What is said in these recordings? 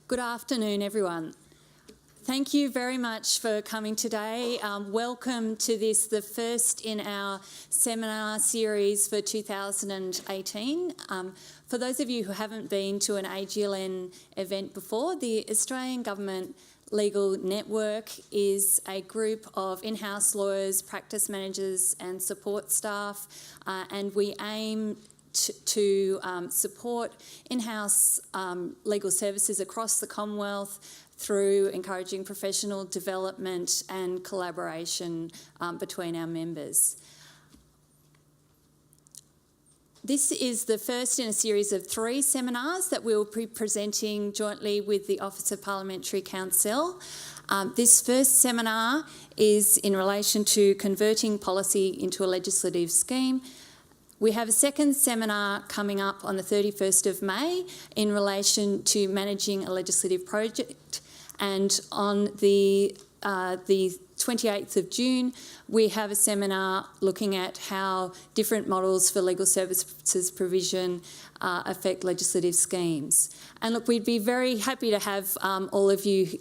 Good afternoon, everyone. Thank you very much for coming today. Welcome to this, the first in our seminar series for 2018. For those of you who haven't been to an AGLN event before, the Australian Government Legal Network is a group of in-house lawyers, practice managers and support staff, and we aim to support in-house legal services across the Commonwealth through encouraging professional development and collaboration between our members. This is the first in a series of 3 seminars that we'll be presenting jointly with the Office of Parliamentary Counsel. This first seminar is in relation to converting policy into a legislative scheme. We have a second seminar coming up on the 31st of May in relation to managing a legislative project, and on the 28th of June we have a seminar looking at how different models for legal services provision affect legislative schemes. And look, we'd be very happy to have all of you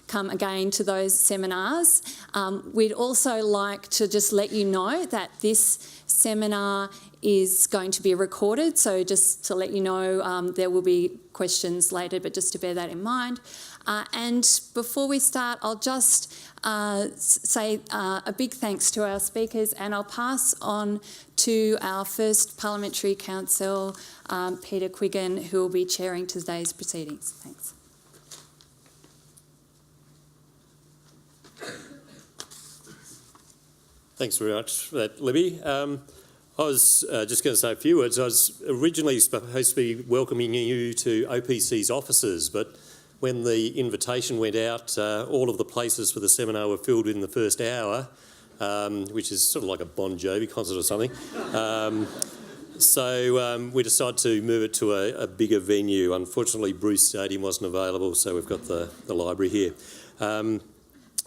come again to those seminars. We'd also like to just let you know that this seminar is going to be recorded, so just to let you know there will be questions later, but just to bear that in mind. And before we start, I'll just say a big thanks to our speakers, and I'll pass on to our first Parliamentary Counsel, Peter Quiggin, who will be chairing today's proceedings. Thanks. Thanks very much for that, Libby. I was just going to say a few words. I was originally supposed to be welcoming you to OPC's offices, but when the invitation went out, all of the places for the seminar were filled in the first hour, which is sort of like a Bon Jovi concert or something. So we decided to move it to a bigger venue. Unfortunately, Bruce Stadium wasn't available, so we've got the library here.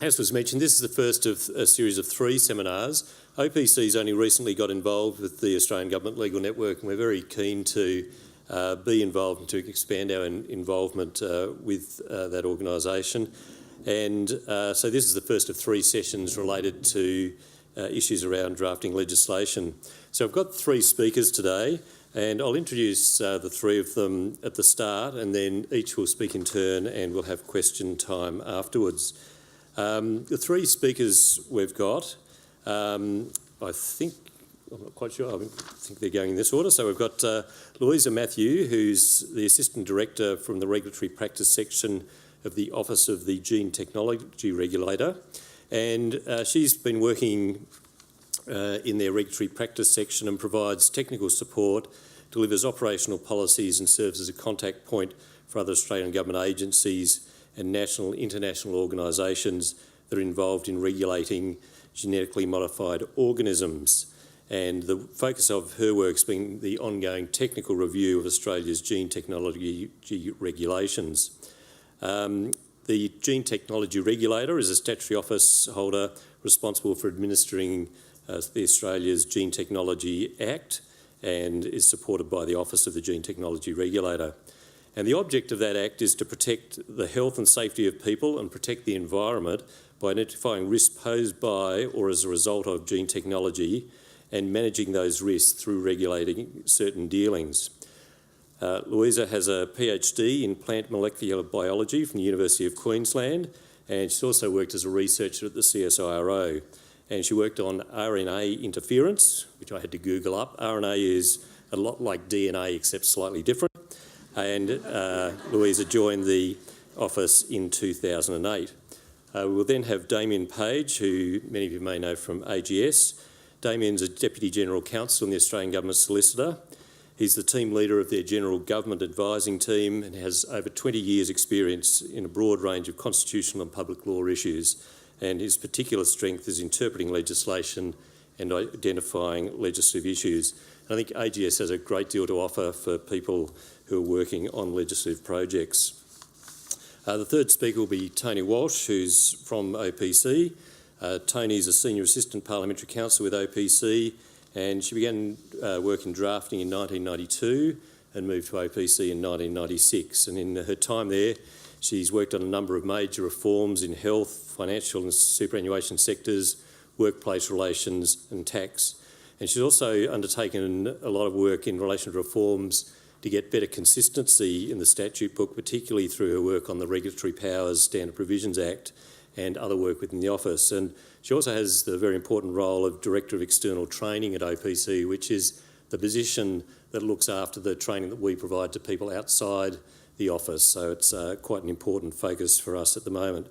As was mentioned, this is the first of a series of 3 seminars. OPC's only recently got involved with the Australian Government Legal Network, and we're very keen to be involved and to expand our involvement with that organisation. And so this is the first of 3 sessions related to issues around drafting legislation. So I've got 3 speakers today, and I'll introduce the 3 of them at the start, and then each will speak in turn, and we'll have question time afterwards. The 3 speakers we've got, I'm not quite sure, I think they're going in this order. So we've got Louisa Matthew, who's the Assistant Director from the Regulatory Practice Section of the Office of the Gene Technology Regulator, and she's been working in their Regulatory Practice Section and provides technical support, delivers operational policies and serves as a contact point for other Australian government agencies and national and international organisations that are involved in regulating genetically modified organisms. And the focus of her work has been the ongoing technical review of Australia's gene technology regulations. The Gene Technology Regulator is a statutory office holder responsible for administering the Australia's Gene Technology Act and is supported by the Office of the Gene Technology Regulator. And the object of that Act is to protect the health and safety of people and protect the environment by identifying risks posed by or as a result of gene technology and managing those risks through regulating certain dealings. Louisa has a PhD in plant molecular biology from the University of Queensland, and she's also worked as a researcher at the CSIRO. And she worked on RNA interference, which I had to Google up. RNA is a lot like DNA except slightly different. And Louisa joined the office in 2008. We will then have Damian Page, who many of you may know from AGS. Damian's a Deputy General Counsel in the Australian Government Solicitor. He's the team leader of their General Government Advising Team and has over 20 years' experience in a broad range of constitutional and public law issues. And his particular strength is interpreting legislation and identifying legislative issues. And I think AGS has a great deal to offer for people who are working on legislative projects. The third speaker will be Toni Walsh, who's from OPC. Toni is a Senior Assistant Parliamentary Counsel with OPC, and she began work in drafting in 1992 and moved to OPC in 1996. And in her time there, she's worked on a number of major reforms in health, financial and superannuation sectors, workplace relations and tax. And she's also undertaken a lot of work in relation to reforms to get better consistency in the statute book, particularly through her work on the Regulatory Powers Standard Provisions Act and other work within the office. And she also has the very important role of Director of External Training at OPC, which is the position that looks after the training that we provide to people outside the office. So it's quite an important focus for us at the moment.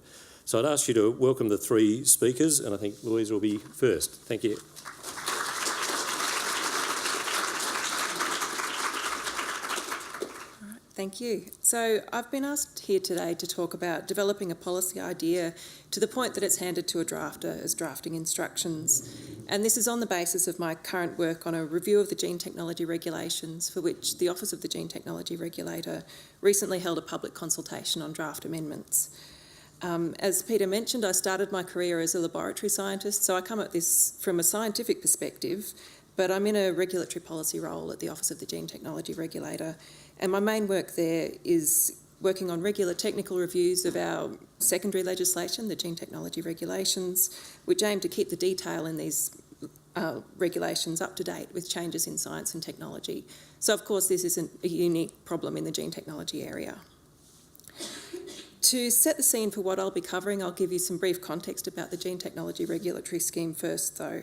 So I'd ask you to welcome the three speakers, and I think Louisa will be first. Thank you. Thank you. So I've been asked here today to talk about developing a policy idea to the point that it's handed to a drafter as drafting instructions. And this is on the basis of my current work on a review of the Gene Technology Regulations, for which the Office of the Gene Technology Regulator recently held a public consultation on draft amendments. As Peter mentioned, I started my career as a laboratory scientist, so I come at this from a scientific perspective, but I'm in a regulatory policy role at the Office of the Gene Technology Regulator. And my main work there is working on regular technical reviews of our secondary legislation, the Gene Technology Regulations, which aim to keep the detail in these regulations up to date with changes in science and technology. So, of course, this isn't a unique problem in the gene technology area. To set the scene for what I'll be covering, I'll give you some brief context about the Gene Technology Regulatory Scheme first, though.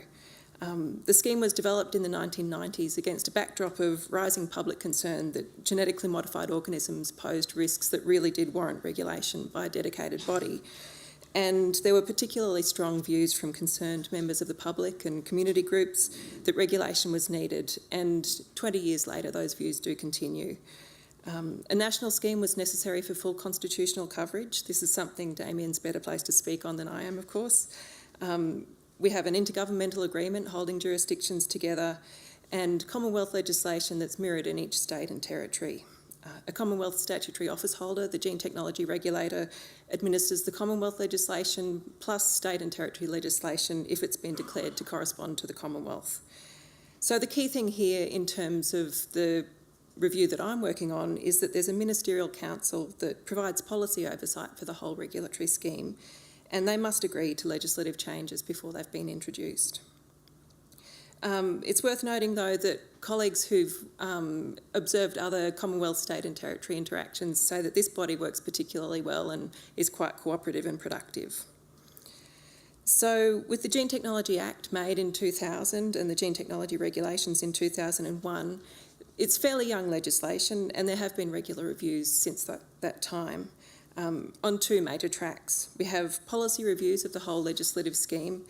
The scheme was developed in the 1990s against a backdrop of rising public concern that genetically modified organisms posed risks that really did warrant regulation by a dedicated body. And there were particularly strong views from concerned members of the public and community groups that regulation was needed, and 20 years later those views do continue. A national scheme was necessary for full constitutional coverage. This is something Damian's better placed to speak on than I am, of course. We have an intergovernmental agreement holding jurisdictions together and Commonwealth legislation that's mirrored in each state and territory. A Commonwealth statutory office holder, the Gene Technology Regulator, administers the Commonwealth legislation plus state and territory legislation if it's been declared to correspond to the Commonwealth. So the key thing here in terms of the review that I'm working on is that there's a ministerial council that provides policy oversight for the whole regulatory scheme, and they must agree to legislative changes before they've been introduced. It's worth noting, though, that colleagues who've observed other Commonwealth, state and territory interactions say that this body works particularly well and is quite cooperative and productive. So with the Gene Technology Act made in 2000 and the Gene Technology Regulations in 2001, it's fairly young legislation, and there have been regular reviews since that time. On two major tracks. We have policy reviews of the whole legislative scheme,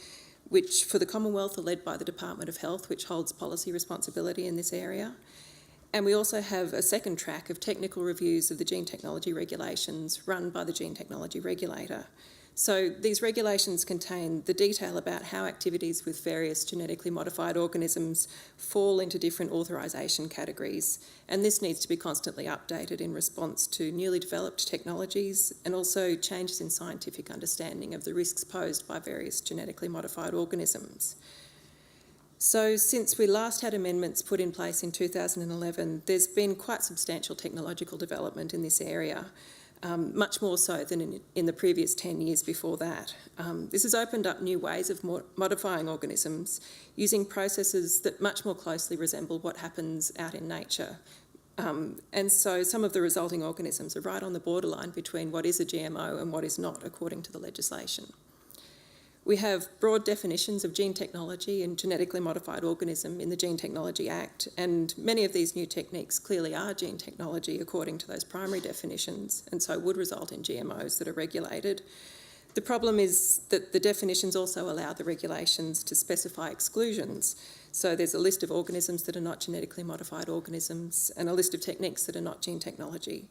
which for the Commonwealth are led by the Department of Health, which holds policy responsibility in this area. And we also have a second track of technical reviews of the Gene Technology Regulations run by the Gene Technology Regulator. So these regulations contain the detail about how activities with various genetically modified organisms fall into different authorisation categories, and this needs to be constantly updated in response to newly developed technologies and also changes in scientific understanding of the risks posed by various genetically modified organisms. So since we last had amendments put in place in 2011, there's been quite substantial technological development in this area. Much more so than in the previous 10 years before that. This has opened up new ways of modifying organisms using processes that much more closely resemble what happens out in nature. And so some of the resulting organisms are right on the borderline between what is a GMO and what is not, according to the legislation. We have broad definitions of gene technology and genetically modified organism in the Gene Technology Act, and many of these new techniques clearly are gene technology according to those primary definitions, and so would result in GMOs that are regulated. The problem is that the definitions also allow the regulations to specify exclusions. So there's a list of organisms that are not genetically modified organisms and a list of techniques that are not gene technology.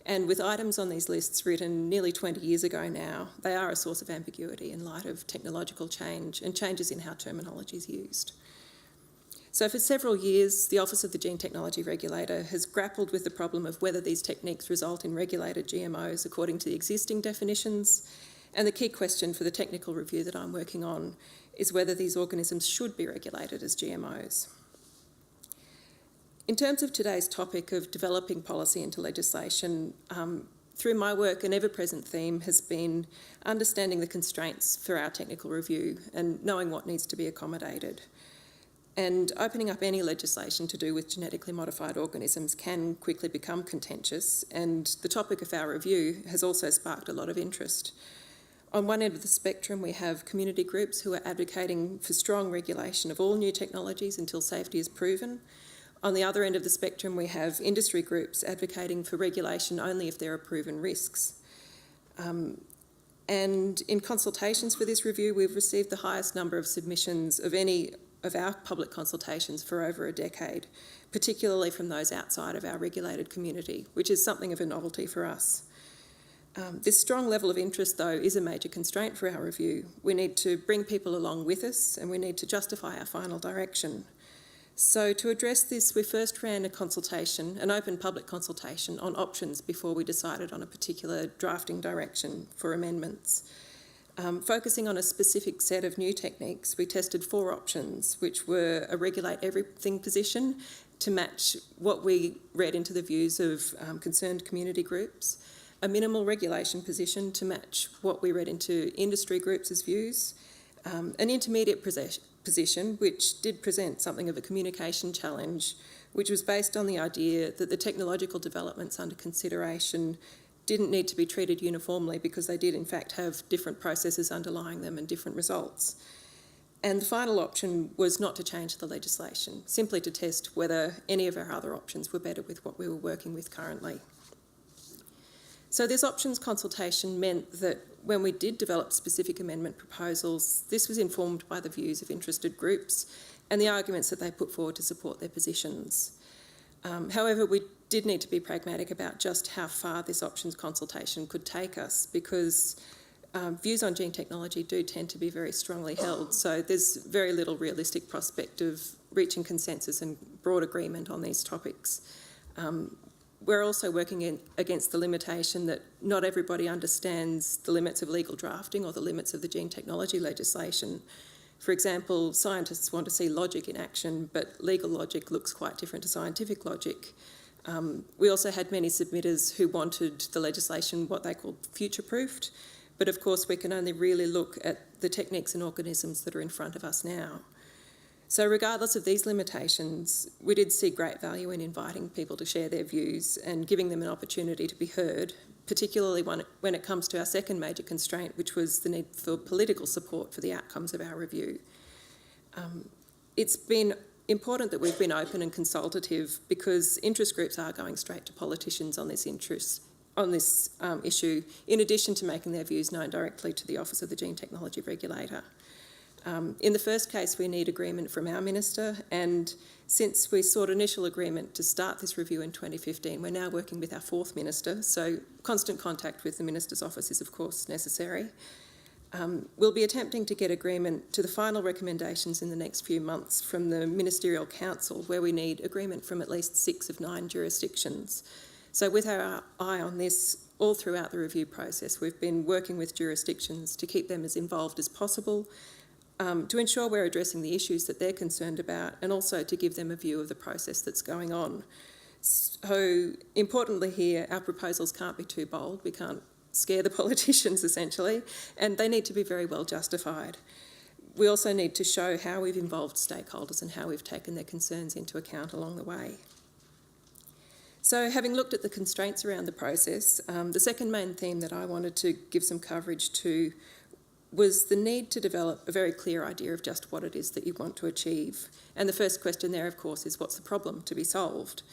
And with items on these lists written nearly 20 years ago now, they are a source of ambiguity in light of technological change and changes in how terminology is used. So for several years, the Office of the Gene Technology Regulator has grappled with the problem of whether these techniques result in regulated GMOs according to the existing definitions. And the key question for the technical review that I'm working on is whether these organisms should be regulated as GMOs. In terms of today's topic of developing policy into legislation, through my work, an ever-present theme has been understanding the constraints for our technical review and knowing what needs to be accommodated. And opening up any legislation to do with genetically modified organisms can quickly become contentious, and the topic of our review has also sparked a lot of interest. On one end of the spectrum, we have community groups who are advocating for strong regulation of all new technologies until safety is proven. On the other end of the spectrum, we have industry groups advocating for regulation only if there are proven risks. And in consultations for this review, we've received the highest number of submissions of any of our public consultations for over a decade, particularly from those outside of our regulated community, which is something of a novelty for us. This strong level of interest, though, is a major constraint for our review. We need to bring people along with us, and we need to justify our final direction. So to address this, we first ran a consultation, an open public consultation on options before we decided on a particular drafting direction for amendments. Focusing on a specific set of new techniques, we tested 4 options, which were a regulate everything position to match what we read into the views of concerned community groups, a minimal regulation position to match what we read into industry groups' views, an intermediate position which did present something of a communication challenge, which was based on the idea that the technological developments under consideration didn't need to be treated uniformly because they did in fact have different processes underlying them and different results. And the final option was not to change the legislation, simply to test whether any of our other options were better with what we were working with currently. So this options consultation meant that when we did develop specific amendment proposals, this was informed by the views of interested groups and the arguments that they put forward to support their positions. However, we did need to be pragmatic about just how far this options consultation could take us, because views on gene technology do tend to be very strongly held, so there's very little realistic prospect of reaching consensus and broad agreement on these topics. We're also working against the limitation that not everybody understands the limits of legal drafting or the limits of the gene technology legislation. For example, scientists want to see logic in action, but legal logic looks quite different to scientific logic. We also had many submitters who wanted the legislation what they called future-proofed, but of course we can only really look at the techniques and organisms that are in front of us now. So regardless of these limitations, we did see great value in inviting people to share their views and giving them an opportunity to be heard, particularly when it comes to our second major constraint, which was the need for political support for the outcomes of our review. It's been important that we've been open and consultative, because interest groups are going straight to politicians on this issue, in addition to making their views known directly to the Office of the Gene Technology Regulator. In the first case, we need agreement from our minister, and since we sought initial agreement to start this review in 2015, we're now working with our 4th minister, so constant contact with the minister's office is of course necessary. We'll be attempting to get agreement to the final recommendations in the next few months from the Ministerial Council, where we need agreement from at least 6 of 9 jurisdictions. So with our eye on this all throughout the review process, we've been working with jurisdictions to keep them as involved as possible, to ensure we're addressing the issues that they're concerned about, and also to give them a view of the process that's going on. So importantly here, our proposals can't be too bold. We can't scare the politicians essentially, and they need to be very well justified. We also need to show how we've involved stakeholders and how we've taken their concerns into account along the way. So having looked at the constraints around the process, the second main theme that I wanted to give some coverage to was the need to develop a very clear idea of just what it is that you want to achieve. And the first question there, of course, is what's the problem to be solved?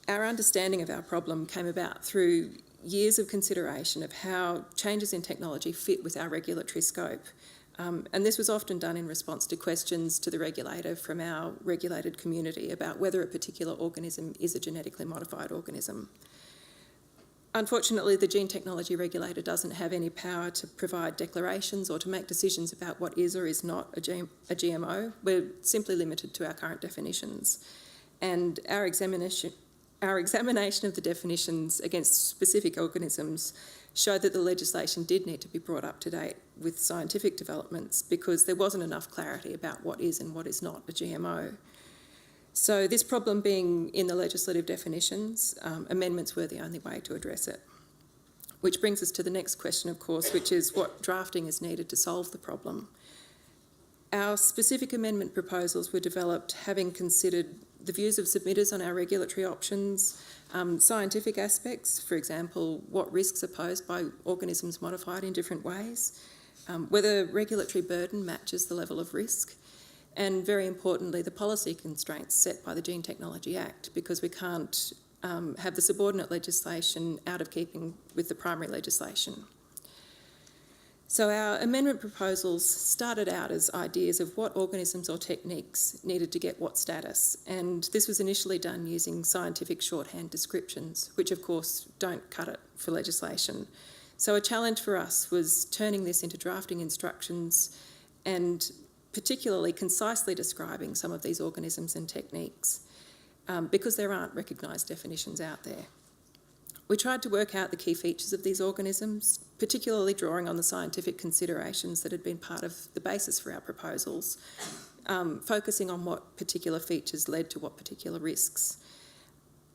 Our understanding of our problem came about through years of consideration of how changes in technology fit with our regulatory scope. And this was often done in response to questions to the regulator from our regulated community about whether a particular organism is a genetically modified organism. Unfortunately, the Gene Technology Regulator doesn't have any power to provide declarations or to make decisions about what is or is not a GMO. We're simply limited to our current definitions. And our examination of the definitions against specific organisms showed that the legislation did need to be brought up to date with scientific developments, because there wasn't enough clarity about what is and what is not a GMO. So this problem being in the legislative definitions, amendments were the only way to address it. Which brings us to the next question, of course, which is what drafting is needed to solve the problem. Our specific amendment proposals were developed having considered the views of submitters on our regulatory options, scientific aspects, for example, what risks are posed by organisms modified in different ways, whether regulatory burden matches the level of risk, and very importantly, the policy constraints set by the Gene Technology Act, because we can't have the subordinate legislation out of keeping with the primary legislation. So our amendment proposals started out as ideas of what organisms or techniques needed to get what status, and this was initially done using scientific shorthand descriptions, which of course don't cut it for legislation. So a challenge for us was turning this into drafting instructions and particularly concisely describing some of these organisms and techniques, because there aren't recognised definitions out there. We tried to work out the key features of these organisms, particularly drawing on the scientific considerations that had been part of the basis for our proposals, focusing on what particular features led to what particular risks.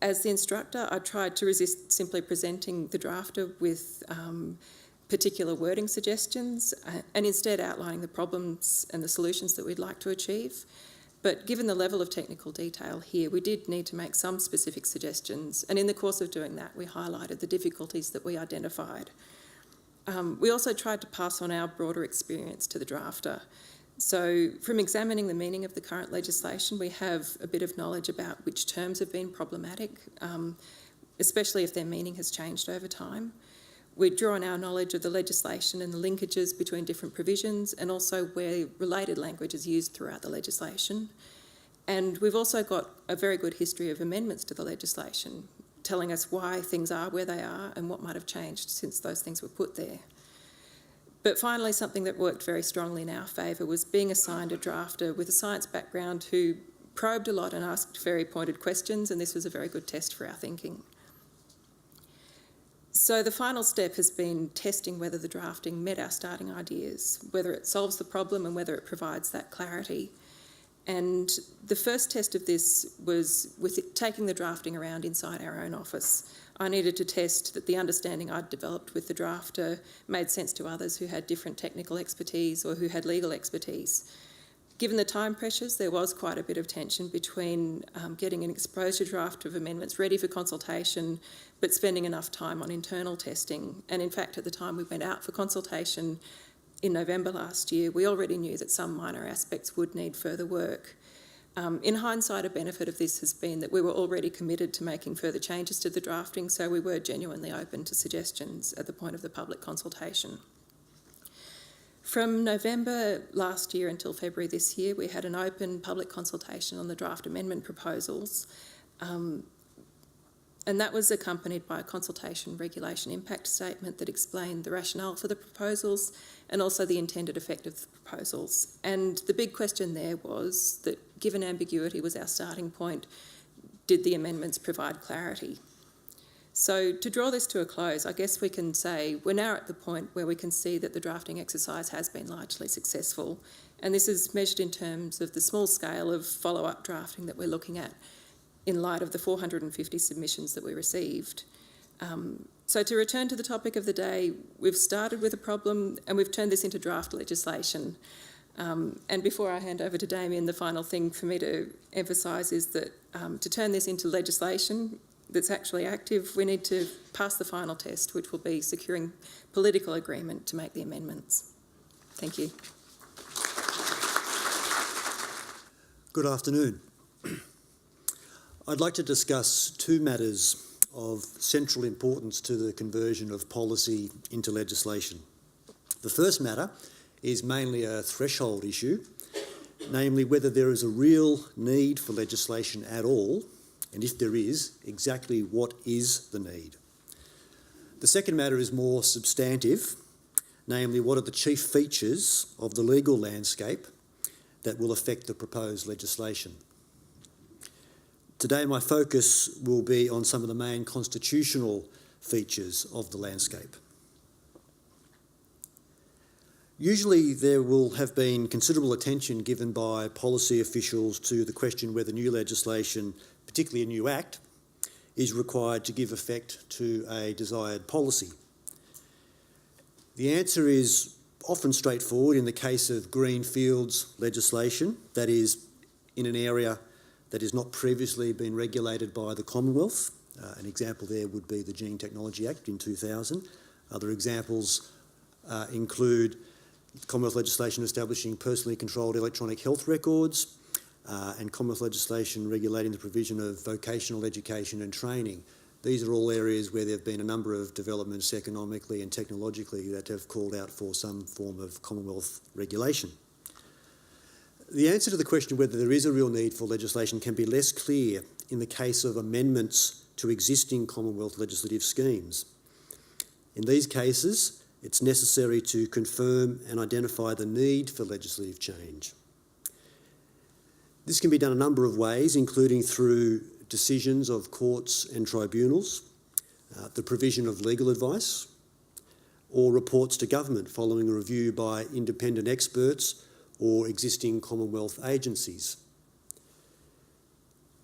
As the instructor, I tried to resist simply presenting the drafter with particular wording suggestions and instead outlining the problems and the solutions that we'd like to achieve. But given the level of technical detail here, we did need to make some specific suggestions, and in the course of doing that, we highlighted the difficulties that we identified. We also tried to pass on our broader experience to the drafter. So from examining the meaning of the current legislation, we have a bit of knowledge about which terms have been problematic, especially if their meaning has changed over time. We draw on our knowledge of the legislation and the linkages between different provisions, and also where related language is used throughout the legislation. And we've also got a very good history of amendments to the legislation, telling us why things are where they are and what might have changed since those things were put there. But finally, something that worked very strongly in our favour was being assigned a drafter with a science background who probed a lot and asked very pointed questions, and this was a very good test for our thinking. So the final step has been testing whether the drafting met our starting ideas, whether it solves the problem and whether it provides that clarity. And the first test of this was with taking the drafting around inside our own office. I needed to test that the understanding I'd developed with the drafter made sense to others who had different technical expertise or who had legal expertise. Given the time pressures, there was quite a bit of tension between getting an exposure draft of amendments ready for consultation, but spending enough time on internal testing. And in fact, at the time we went out for consultation in November last year, we already knew that some minor aspects would need further work. In hindsight, a benefit of this has been that we were already committed to making further changes to the drafting, so we were genuinely open to suggestions at the point of the public consultation. From November last year until February this year, we had an open public consultation on the draft amendment proposals, and that was accompanied by a consultation regulation impact statement that explained the rationale for the proposals and also the intended effect of the proposals. And the big question there was that, given ambiguity was our starting point, did the amendments provide clarity? So to draw this to a close, I guess we can say we're now at the point where we can see that the drafting exercise has been largely successful, and this is measured in terms of the small scale of follow-up drafting that we're looking at in light of the 450 submissions that we received. So to return to the topic of the day, we've started with a problem and we've turned this into draft legislation. And before I hand over to Damian, the final thing for me to emphasise is that to turn this into legislation that's actually active, we need to pass the final test, which will be securing political agreement to make the amendments. Thank you. Good afternoon. I'd like to discuss two matters of central importance to the conversion of policy into legislation. The first matter is mainly a threshold issue, namely whether there is a real need for legislation at all, and if there is, exactly what is the need. The second matter is more substantive, namely what are the chief features of the legal landscape that will affect the proposed legislation. Today my focus will be on some of the main constitutional features of the landscape. Usually there will have been considerable attention given by policy officials to the question whether new legislation, particularly a new act, is required to give effect to a desired policy. The answer is often straightforward in the case of greenfields legislation, that is, in an area that has not previously been regulated by the Commonwealth. An example there would be the Gene Technology Act in 2000. Other examples include Commonwealth legislation establishing personally controlled electronic health records and Commonwealth legislation regulating the provision of vocational education and training. These are all areas where there have been a number of developments economically and technologically that have called out for some form of Commonwealth regulation. The answer to the question whether there is a real need for legislation can be less clear in the case of amendments to existing Commonwealth legislative schemes. In these cases, it's necessary to confirm and identify the need for legislative change. This can be done a number of ways, including through decisions of courts and tribunals, the provision of legal advice, or reports to government following a review by independent experts or existing Commonwealth agencies.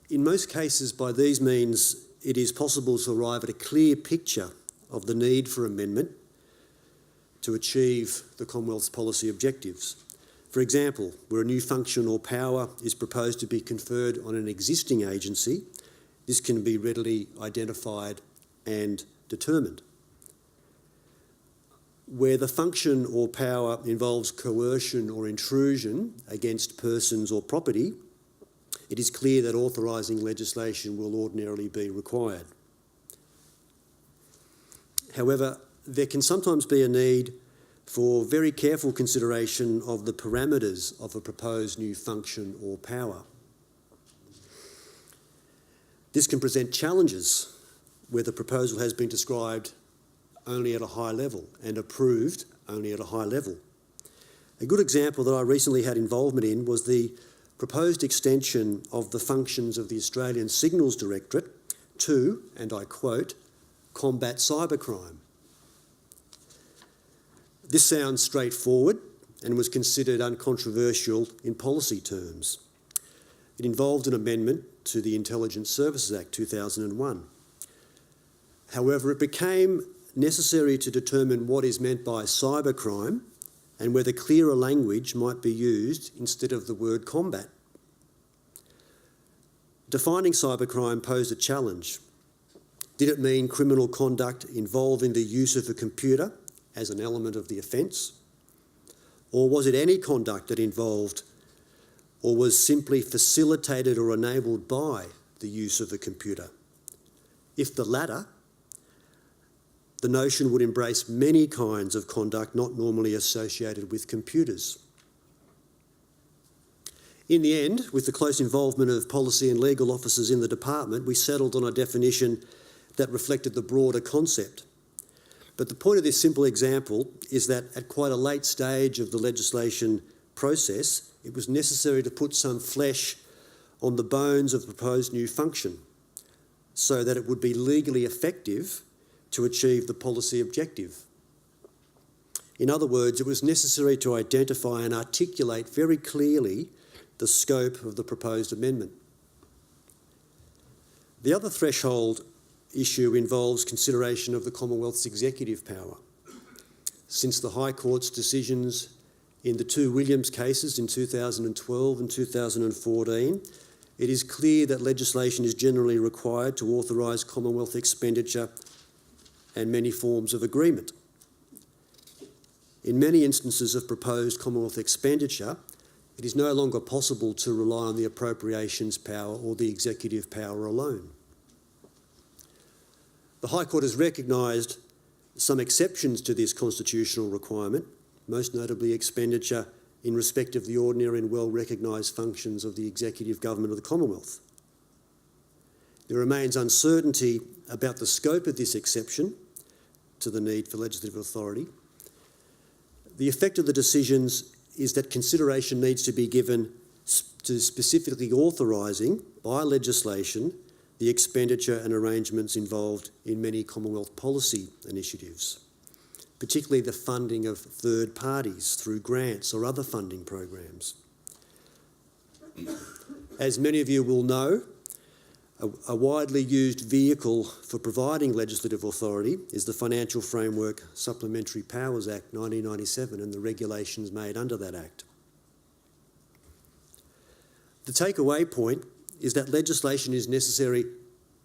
In most cases, by these means, it is possible to arrive at a clear picture of the need for amendment to achieve the Commonwealth's policy objectives. For example, where a new function or power is proposed to be conferred on an existing agency, this can be readily identified and determined. Where the function or power involves coercion or intrusion against persons or property, it is clear that authorising legislation will ordinarily be required. However, there can sometimes be a need for very careful consideration of the parameters of a proposed new function or power. This can present challenges where the proposal has been described only at a high level and approved only at a high level. A good example that I recently had involvement in was the proposed extension of the functions of the Australian Signals Directorate to, and I quote, combat cybercrime. This sounds straightforward and was considered uncontroversial in policy terms. It involved an amendment to the Intelligence Services Act 2001. However, it became necessary to determine what is meant by cybercrime and whether clearer language might be used instead of the word combat. Defining cybercrime posed a challenge. Did it mean criminal conduct involving the use of a computer as an element of the offence? Or was it any conduct that involved or was simply facilitated or enabled by the use of a computer? If the latter, the notion would embrace many kinds of conduct not normally associated with computers. In the end, with the close involvement of policy and legal officers in the department, we settled on a definition that reflected the broader concept. But the point of this simple example is that at quite a late stage of the legislation process, it was necessary to put some flesh on the bones of the proposed new function so that it would be legally effective to achieve the policy objective. In other words, it was necessary to identify and articulate very clearly the scope of the proposed amendment. The other threshold issue involves consideration of the Commonwealth's executive power. Since the High Court's decisions in the two Williams cases in 2012 and 2014, it is clear that legislation is generally required to authorise Commonwealth expenditure and many forms of agreement. In many instances of proposed Commonwealth expenditure, it is no longer possible to rely on the appropriations power or the executive power alone. The High Court has recognised some exceptions to this constitutional requirement, most notably expenditure in respect of the ordinary and well-recognised functions of the executive government of the Commonwealth. There remains uncertainty about the scope of this exception to the need for legislative authority. The effect of the decisions is that consideration needs to be given to specifically authorising by legislation the expenditure and arrangements involved in many Commonwealth policy initiatives. particularly the funding of third parties through grants or other funding programs. As many of you will know, a widely used vehicle for providing legislative authority is the Financial Framework Supplementary Powers Act 1997 and the regulations made under that Act. The takeaway point is that legislation is necessary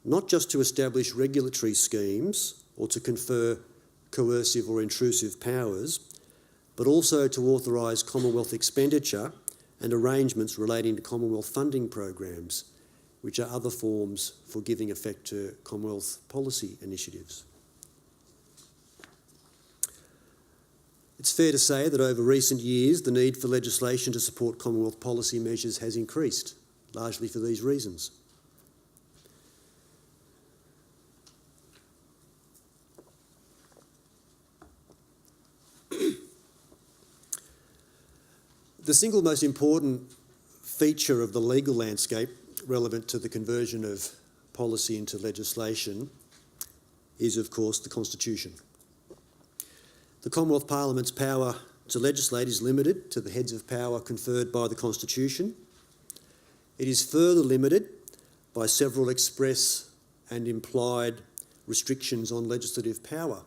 not just to establish regulatory schemes or to confer coercive or intrusive powers, but also to authorise Commonwealth expenditure and arrangements relating to Commonwealth funding programs, which are other forms for giving effect to Commonwealth policy initiatives. It's fair to say that over recent years, the need for legislation to support Commonwealth policy measures has increased, largely for these reasons. The single most important feature of the legal landscape relevant to the conversion of policy into legislation is, of course, the Constitution. The Commonwealth Parliament's power to legislate is limited to the heads of power conferred by the Constitution. It is further limited by several express and implied restrictions on legislative power.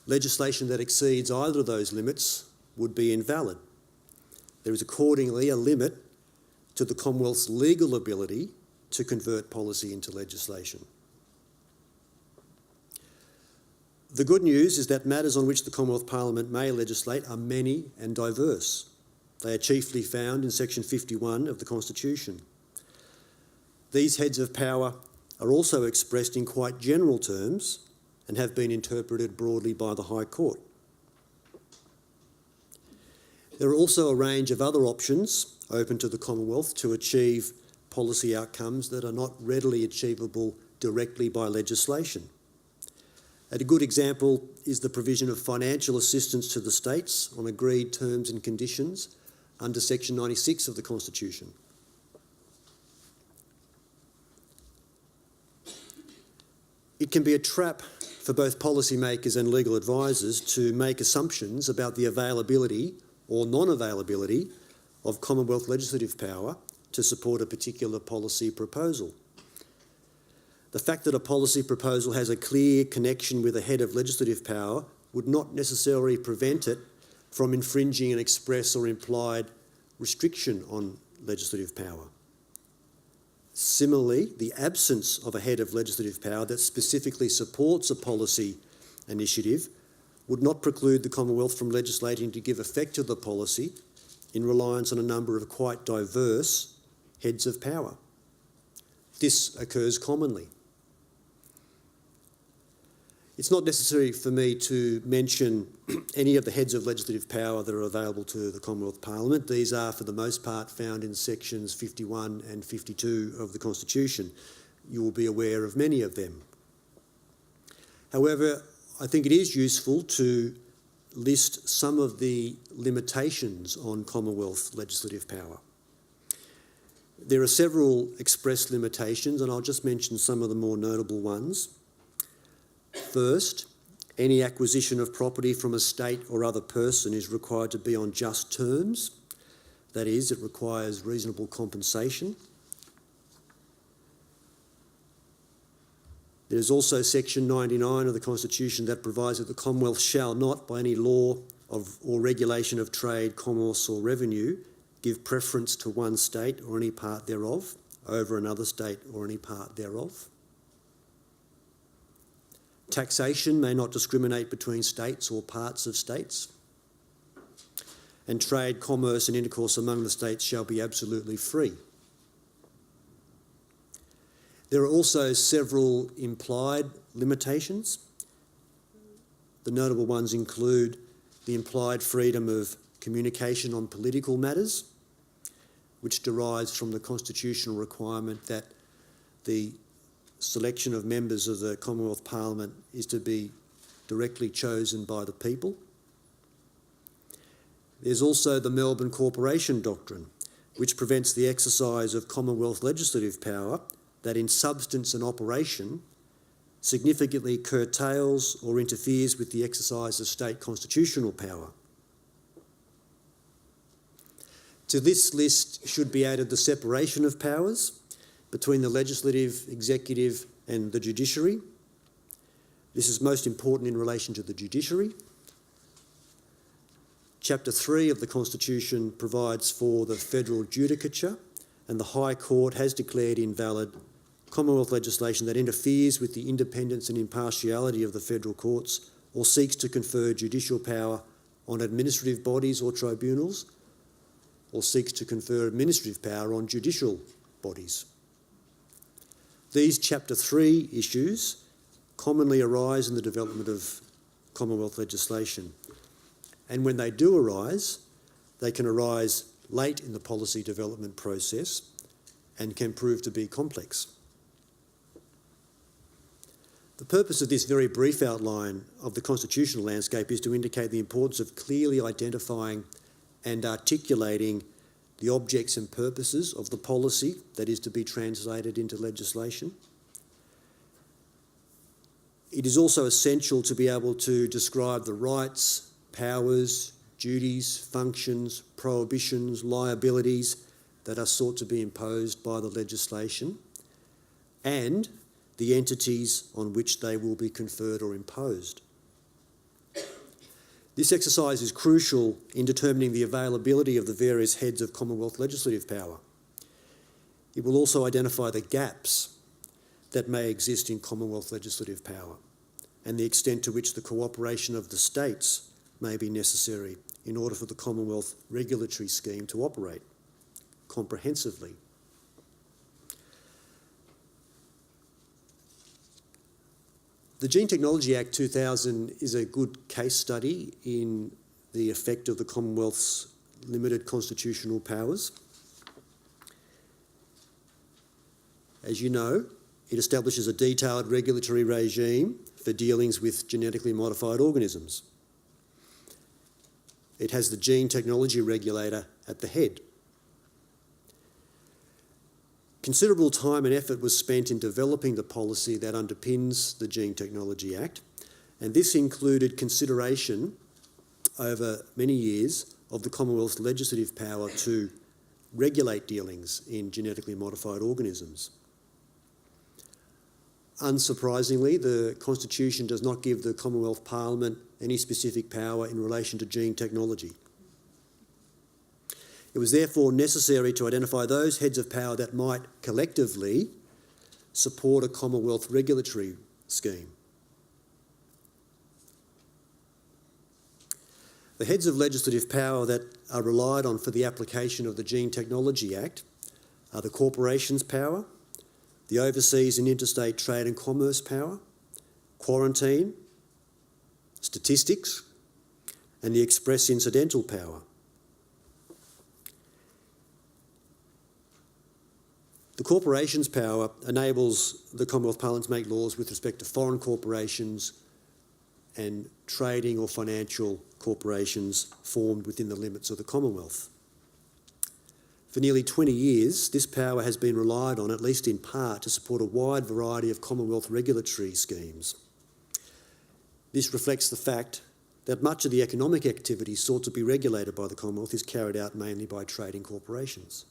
Legislation that exceeds either of those limits would be invalid. There is accordingly a limit to the Commonwealth's legal ability to convert policy into legislation. The good news is that matters on which the Commonwealth Parliament may legislate are many and diverse. They are chiefly found in Section 51 of the Constitution. These heads of power are also expressed in quite general terms and have been interpreted broadly by the High Court. There are also a range of other options open to the Commonwealth to achieve policy outcomes that are not readily achievable directly by legislation. And a good example is the provision of financial assistance to the states on agreed terms and conditions under Section 96 of the Constitution. It can be a trap for both policymakers and legal advisors to make assumptions about the availability or non-availability of Commonwealth legislative power to support a particular policy proposal. The fact that a policy proposal has a clear connection with a head of legislative power would not necessarily prevent it from infringing an express or implied restriction on legislative power. Similarly, the absence of a head of legislative power that specifically supports a policy initiative would not preclude the Commonwealth from legislating to give effect to the policy in reliance on a number of quite diverse heads of power. This occurs commonly. It's not necessary for me to mention any of the heads of legislative power that are available to the Commonwealth Parliament. These are, for the most part, found in sections 51 and 52 of the Constitution. You will be aware of many of them. However, I think it is useful to list some of the limitations on Commonwealth legislative power. There are several express limitations, and I'll just mention some of the more notable ones. First, any acquisition of property from a state or other person is required to be on just terms. That is, it requires reasonable compensation. There is also Section 99 of the Constitution that provides that the Commonwealth shall not, by any law or regulation of trade, commerce or revenue, give preference to one state or any part thereof over another state or any part thereof. Taxation may not discriminate between states or parts of states. And trade, commerce and intercourse among the states shall be absolutely free. There are also several implied limitations. The notable ones include the implied freedom of communication on political matters, which derives from the constitutional requirement that the selection of members of the Commonwealth Parliament is to be directly chosen by the people. There's also the Melbourne Corporation Doctrine, which prevents the exercise of Commonwealth legislative power that in substance and operation significantly curtails or interferes with the exercise of state constitutional power. To this list should be added the separation of powers between the legislative, executive and the judiciary. This is most important in relation to the judiciary. Chapter 3 of the Constitution provides for the federal judicature, and the High Court has declared invalid Commonwealth legislation that interferes with the independence and impartiality of the federal courts or seeks to confer judicial power on administrative bodies or tribunals, or seeks to confer administrative power on judicial bodies. These Chapter 3 issues commonly arise in the development of Commonwealth legislation. And when they do arise, they can arise late in the policy development process and can prove to be complex. The purpose of this very brief outline of the constitutional landscape is to indicate the importance of clearly identifying and articulating the objects and purposes of the policy that is to be translated into legislation. It is also essential to be able to describe the rights, powers, duties, functions, prohibitions, liabilities that are sought to be imposed by the legislation, and the entities on which they will be conferred or imposed. This exercise is crucial in determining the availability of the various heads of Commonwealth legislative power. It will also identify the gaps that may exist in Commonwealth legislative power and the extent to which the cooperation of the states may be necessary in order for the Commonwealth regulatory scheme to operate comprehensively. The Gene Technology Act 2000 is a good case study in the effect of the Commonwealth's limited constitutional powers. As you know, it establishes a detailed regulatory regime for dealings with genetically modified organisms. It has the Gene Technology Regulator at the head. Considerable time and effort was spent in developing the policy that underpins the Gene Technology Act, and this included consideration over many years of the Commonwealth's legislative power to regulate dealings in genetically modified organisms. Unsurprisingly, the Constitution does not give the Commonwealth Parliament any specific power in relation to gene technology. It was therefore necessary to identify those heads of power that might collectively support a Commonwealth regulatory scheme. The heads of legislative power that are relied on for the application of the Gene Technology Act are the Corporations Power, the Overseas and Interstate Trade and Commerce Power, Quarantine, Statistics, and the Express Incidental Power. The Corporations Power enables the Commonwealth Parliament to make laws with respect to foreign corporations and trading or financial corporations formed within the limits of the Commonwealth. For nearly 20 years, this power has been relied on, at least in part, to support a wide variety of Commonwealth regulatory schemes. This reflects the fact that much of the economic activity sought to be regulated by the Commonwealth is carried out mainly by trading corporations.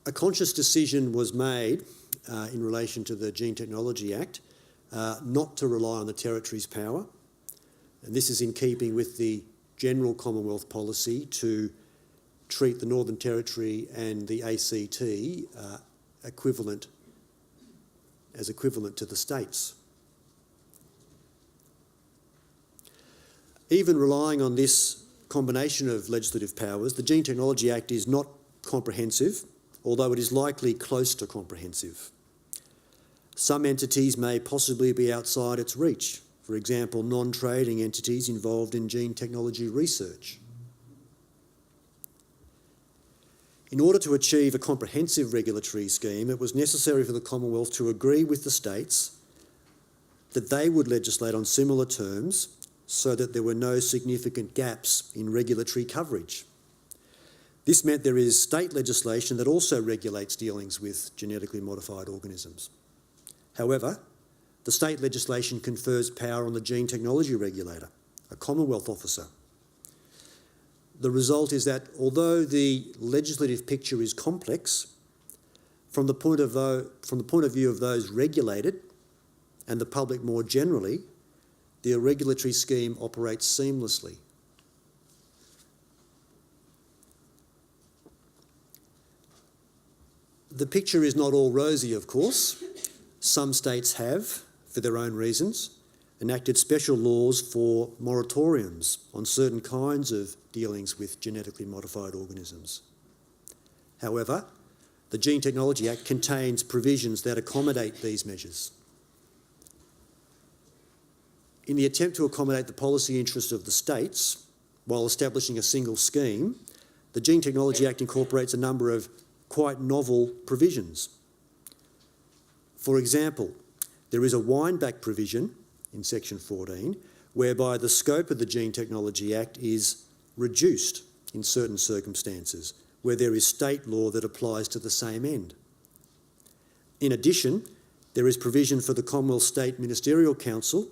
A conscious decision was made in relation to the Gene Technology Act not to rely on the Territory's power, and this is in keeping with the general Commonwealth policy to treat the Northern Territory and the ACT equivalent to the states. Even relying on this combination of legislative powers, the Gene Technology Act is not comprehensive, although it is likely close to comprehensive. Some entities may possibly be outside its reach, for example, non-trading entities involved in gene technology research. In order to achieve a comprehensive regulatory scheme, it was necessary for the Commonwealth to agree with the states that they would legislate on similar terms so that there were no significant gaps in regulatory coverage. This meant there is state legislation that also regulates dealings with genetically modified organisms. However, the state legislation confers power on the Gene Technology Regulator, a Commonwealth officer. The result is that although the legislative picture is complex, from the point of view of those regulated and the public more generally, the regulatory scheme operates seamlessly. The picture is not all rosy, of course. Some states have, for their own reasons, enacted special laws for moratoriums on certain kinds of dealings with genetically modified organisms. However, the Gene Technology Act contains provisions that accommodate these measures. In the attempt to accommodate the policy interests of the states while establishing a single scheme, the Gene Technology Act incorporates a number of quite novel provisions. For example, there is a wind-back provision in Section 14 whereby the scope of the Gene Technology Act is reduced in certain circumstances where there is state law that applies to the same end. In addition, there is provision for the Commonwealth State Ministerial Council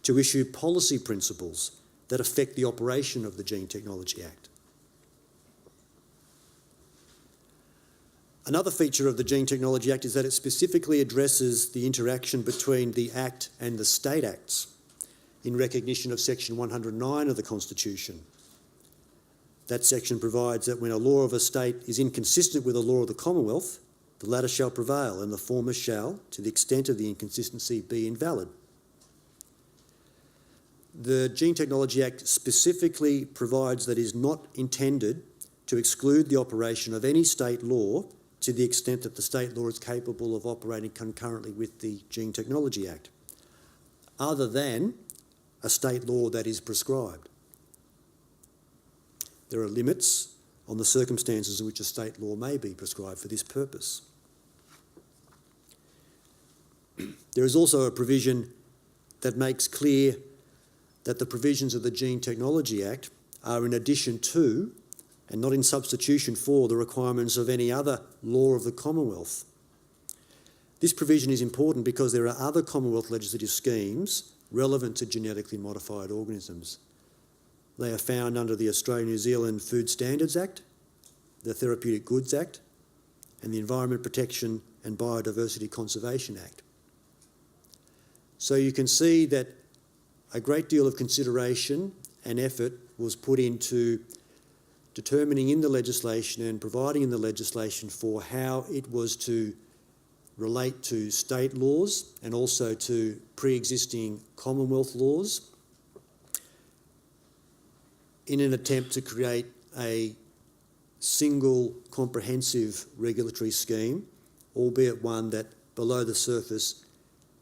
to issue policy principles that affect the operation of the Gene Technology Act. Another feature of the Gene Technology Act is that it specifically addresses the interaction between the Act and the state acts in recognition of Section 109 of the Constitution. That section provides that when a law of a state is inconsistent with a law of the Commonwealth, the latter shall prevail and the former shall, to the extent of the inconsistency, be invalid. The Gene Technology Act specifically provides that it is not intended to exclude the operation of any state law to the extent that the state law is capable of operating concurrently with the Gene Technology Act, other than a state law that is prescribed. There are limits on the circumstances in which a state law may be prescribed for this purpose. There is also a provision that makes clear that the provisions of the Gene Technology Act are in addition to and not in substitution for the requirements of any other law of the Commonwealth. This provision is important because there are other Commonwealth legislative schemes relevant to genetically modified organisms. They are found under the Australia-New Zealand Food Standards Act, the Therapeutic Goods Act, and the Environment Protection and Biodiversity Conservation Act. So you can see that a great deal of consideration and effort was put into determining in the legislation and providing in the legislation for how it was to relate to state laws and also to pre-existing Commonwealth laws in an attempt to create a single comprehensive regulatory scheme, albeit one that below the surface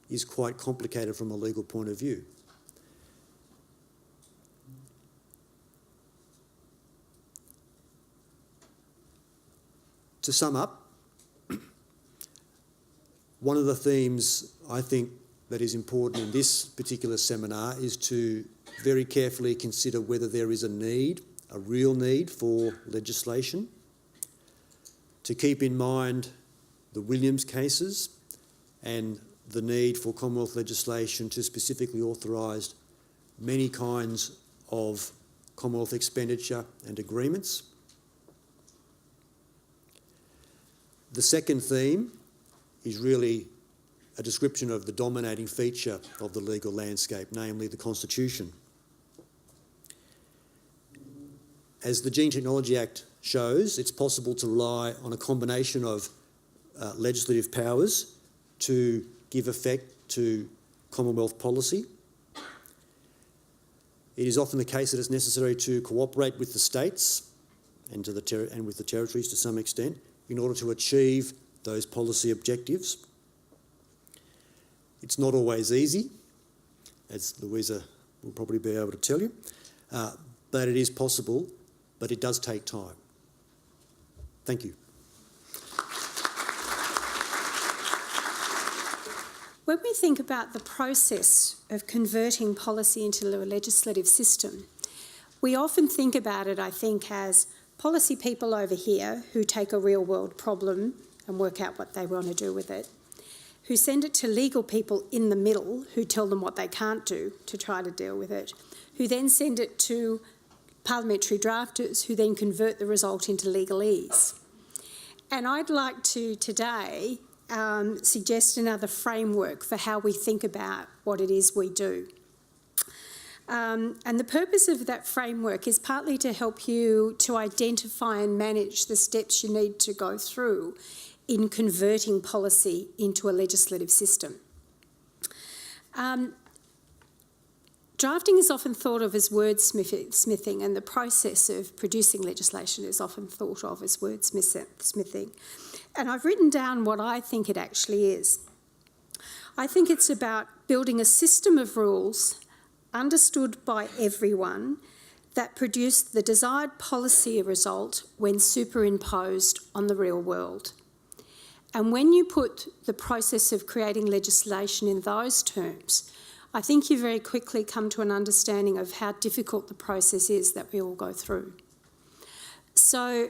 is quite complicated from a legal point of view. To sum up, one of the themes I think that is important in this particular seminar is to very carefully consider whether there is a need, a real need for legislation, to keep in mind the Williams cases and the need for Commonwealth legislation to specifically authorise many kinds of Commonwealth expenditure and agreements. The second theme is really a description of the dominating feature of the legal landscape, namely the Constitution. As the Gene Technology Act shows, it's possible to rely on a combination of legislative powers to give effect to Commonwealth policy. It is often the case that it's necessary to cooperate with the states and with the territories to some extent in order to achieve those policy objectives. It's not always easy, as Louisa will probably be able to tell you, but it is possible, but it does take time. Thank you. When we think about the process of converting policy into a legislative system, we often think about it, I think, as policy people over here who take a real world problem and work out what they want to do with it, who send it to legal people in the middle who tell them what they can't do to try to deal with it, who then send it to parliamentary drafters who then convert the result into legalese. And I'd like to today suggest another framework for how we think about what it is we do. And the purpose of that framework is partly to help you to identify and manage the steps you need to go through in converting policy into a legislative system. Drafting is often thought of as wordsmithing, and the process of producing legislation is often thought of as wordsmithing. And I've written down what I think it actually is. I think it's about building a system of rules understood by everyone that produce the desired policy result when superimposed on the real world. And when you put the process of creating legislation in those terms, I think you very quickly come to an understanding of how difficult the process is that we all go through. So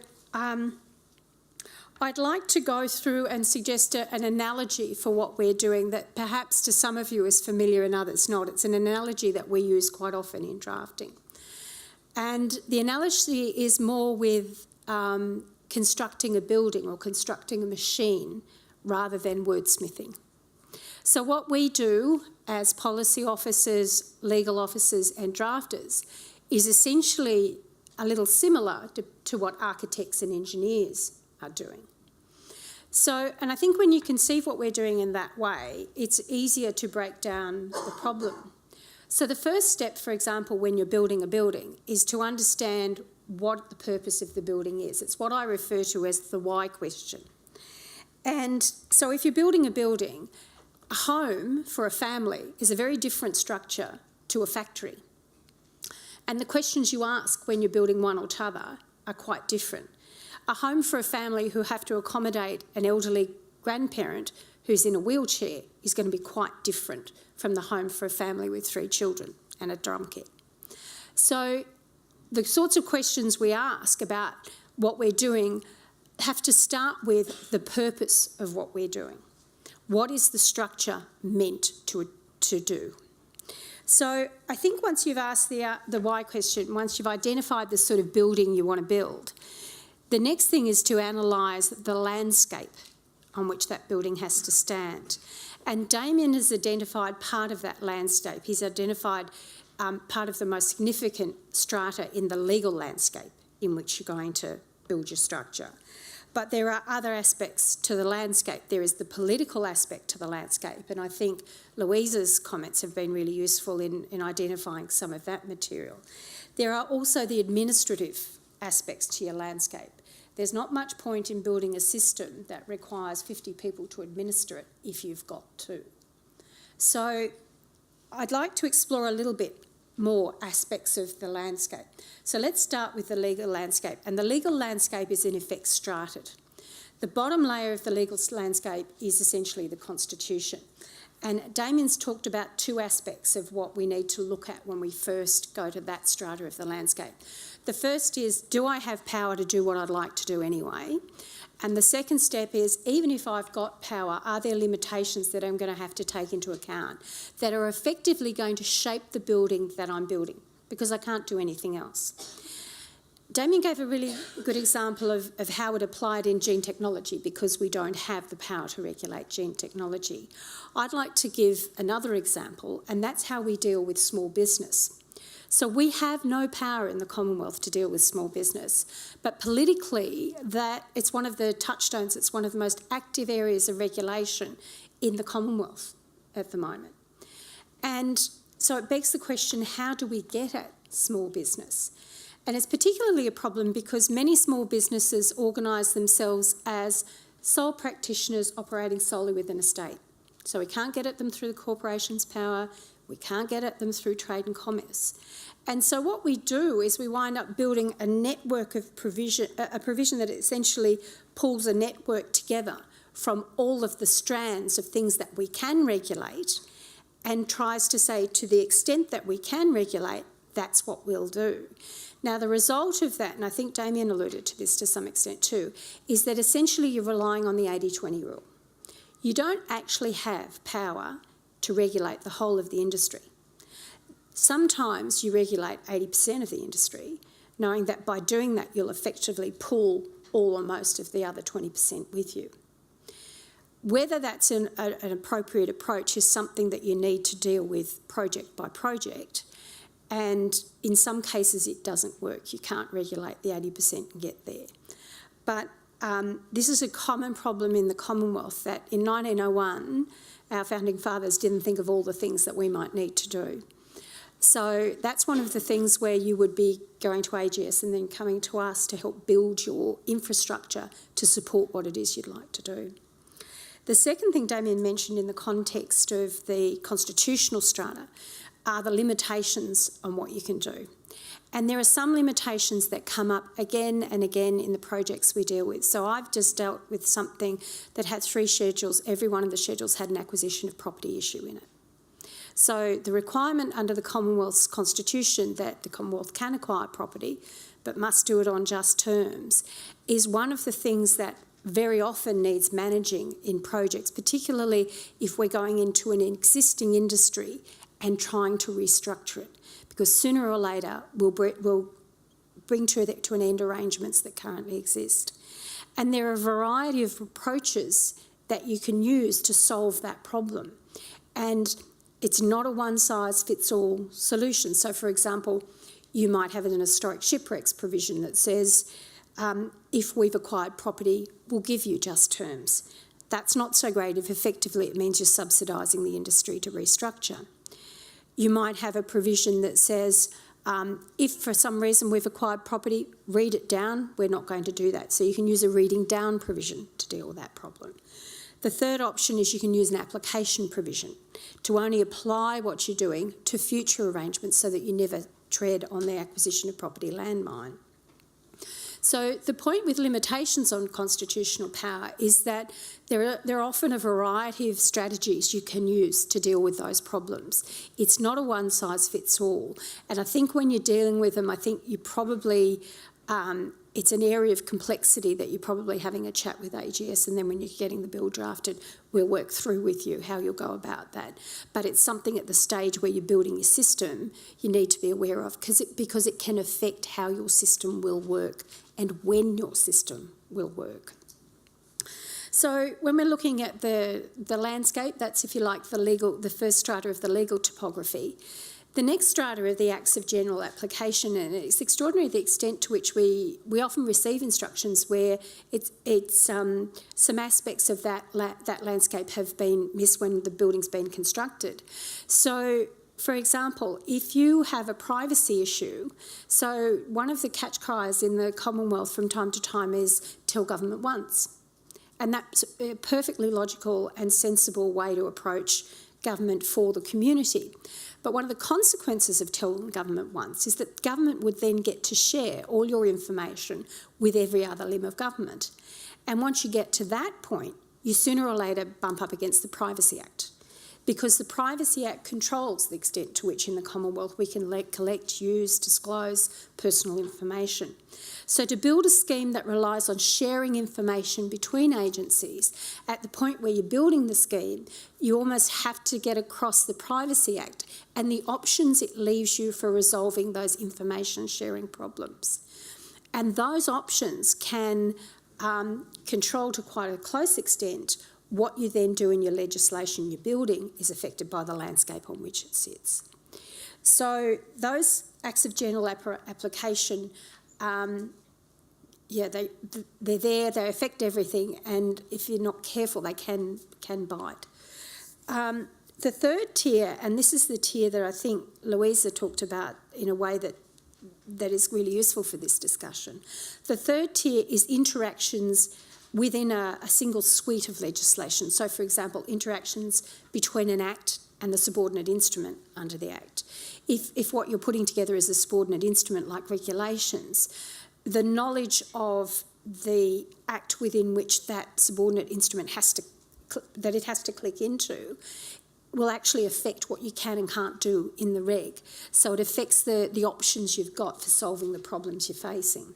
I'd like to go through and suggest an analogy for what we're doing that perhaps to some of you is familiar and others not. It's an analogy that we use quite often in drafting. And the analogy is more with constructing a building or constructing a machine rather than wordsmithing. So what we do as policy officers, legal officers and drafters is essentially a little similar to what architects and engineers are doing. So, and I think when you conceive what we're doing in that way, it's easier to break down the problem. So the first step, for example, when you're building a building is to understand what the purpose of the building is. It's what I refer to as the why question. And so if you're building a building, a home for a family is a very different structure to a factory. And the questions you ask when you're building one or t'other are quite different. A home for a family who have to accommodate an elderly grandparent who's in a wheelchair is going to be quite different from the home for a family with 3 children and a drum kit. So the sorts of questions we ask about what we're doing have to start with the purpose of what we're doing. What is the structure meant to do? So I think once you've asked the why question, once you've identified the sort of building you want to build, the next thing is to analyse the landscape on which that building has to stand. And Damian has identified part of that landscape. He's identified part of the most significant strata in the legal landscape in which you're going to build your structure. But there are other aspects to the landscape. There is the political aspect to the landscape, and I think Louisa's comments have been really useful in identifying some of that material. There are also the administrative aspects to your landscape. There's not much point in building a system that requires 50 people to administer it if you've got 2. So I'd like to explore a little bit more aspects of the landscape. So let's start with the legal landscape. And the legal landscape is in effect strated. The bottom layer of the legal landscape is essentially the Constitution. And Damian's talked about 2 aspects of what we need to look at when we first go to that strata of the landscape. The first is, do I have power to do what I'd like to do anyway? And the second step is, even if I've got power, are there limitations that I'm going to have to take into account that are effectively going to shape the building that I'm building? Because I can't do anything else. Damian gave a really good example of how it applied in gene technology because we don't have the power to regulate gene technology. I'd like to give another example, and that's how we deal with small business. So we have no power in the Commonwealth to deal with small business, but politically that it's one of the touchstones, it's one of the most active areas of regulation in the Commonwealth at the moment. And so it begs the question, how do we get at small business? And it's particularly a problem because many small businesses organise themselves as sole practitioners operating solely within a state. So we can't get at them through the corporation's power, we can't get at them through trade and commerce. And so what we do is we wind up building a network of provision, a provision that essentially pulls a network together from all of the strands of things that we can regulate and tries to say, to the extent that we can regulate, that's what we'll do. Now, the result of that, and I think Damian alluded to this to some extent too, is that essentially you're relying on the 80-20 rule. You don't actually have power to regulate the whole of the industry. Sometimes you regulate 80% of the industry, knowing that by doing that you'll effectively pull all or most of the other 20% with you. Whether that's an appropriate approach is something that you need to deal with project by project, and in some cases it doesn't work. You can't regulate the 80% and get there. But this is a common problem in the Commonwealth, that in 1901 our founding fathers didn't think of all the things that we might need to do. So that's one of the things where you would be going to AGS and then coming to us to help build your infrastructure to support what it is you'd like to do. The second thing Damian mentioned in the context of the constitutional strata are the limitations on what you can do. And there are some limitations that come up again and again in the projects we deal with. So I've just dealt with something that had 3 schedules. Every one of the schedules had an acquisition of property issue in it. So the requirement under the Commonwealth's constitution that the Commonwealth can acquire property but must do it on just terms is one of the things that very often needs managing in projects, particularly if we're going into an existing industry and trying to restructure it, because sooner or later we'll bring to an end arrangements that currently exist. And there are a variety of approaches that you can use to solve that problem. And it's not a one-size-fits-all solution. So, for example, you might have an historic shipwrecks provision that says, if we've acquired property, we'll give you just terms. That's not so great if effectively it means you're subsidising the industry to restructure. You might have a provision that says, if for some reason we've acquired property, read it down. We're not going to do that. So you can use a reading down provision to deal with that problem. The third option is you can use an application provision to only apply what you're doing to future arrangements so that you never tread on the acquisition of property landmine. So the point with limitations on constitutional power is that there are often a variety of strategies you can use to deal with those problems. It's not a one-size-fits-all. And I think when you're dealing with them, I think you probably it's an area of complexity that you're probably having a chat with AGS, and then when you're getting the bill drafted, we'll work through with you how you'll go about that. But it's something at the stage where you're building your system you need to be aware of, because it can affect how your system will work and when your system will work. So when we're looking at the landscape, that's, if you like, the first strata of the legal topography. The next strata are the acts of general application, and it's extraordinary the extent to which we often receive instructions where some aspects of that landscape have been missed when the building's been constructed. So, for example, if you have a privacy issue, so one of the catch cries in the Commonwealth from time to time is tell government once. And that's a perfectly logical and sensible way to approach government for the community. But one of the consequences of telling government once is that government would then get to share all your information with every other limb of government. And once you get to that point, you sooner or later bump up against the Privacy Act, because the Privacy Act controls the extent to which in the Commonwealth we can collect, use, disclose personal information. So to build a scheme that relies on sharing information between agencies, at the point where you're building the scheme, you almost have to get across the Privacy Act and the options it leaves you for resolving those information sharing problems. And those options can control to quite a close extent what you then do in your legislation you're building is affected by the landscape on which it sits. So those acts of general application, they're there, they affect everything, and if you're not careful, they can bite. The third tier, and this is the tier that I think Louisa talked about in a way that is really useful for this discussion. The third tier is interactions within a single suite of legislation. So, for example, interactions between an Act and the subordinate instrument under the Act. If what you're putting together is a subordinate instrument like regulations, the knowledge of the Act within which that subordinate instrument has to click into will actually affect what you can and can't do in the reg. So it affects the options you've got for solving the problems you're facing.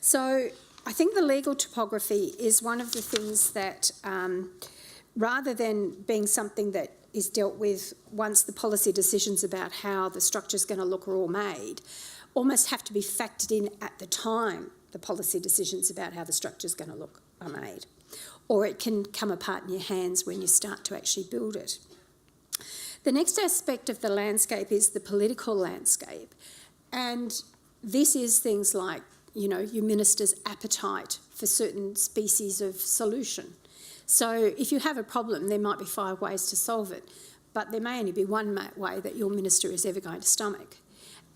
So I think the legal topography is one of the things that, rather than being something that is dealt with once the policy decisions about how the structure is going to look are all made, almost have to be factored in at the time the policy decisions about how the structure is going to look are made. Or it can come apart in your hands when you start to actually build it. The next aspect of the landscape is the political landscape. And this is things like, you know, your minister's appetite for certain species of solution. So if you have a problem, there might be 5 ways to solve it, but there may only be one way that your minister is ever going to stomach.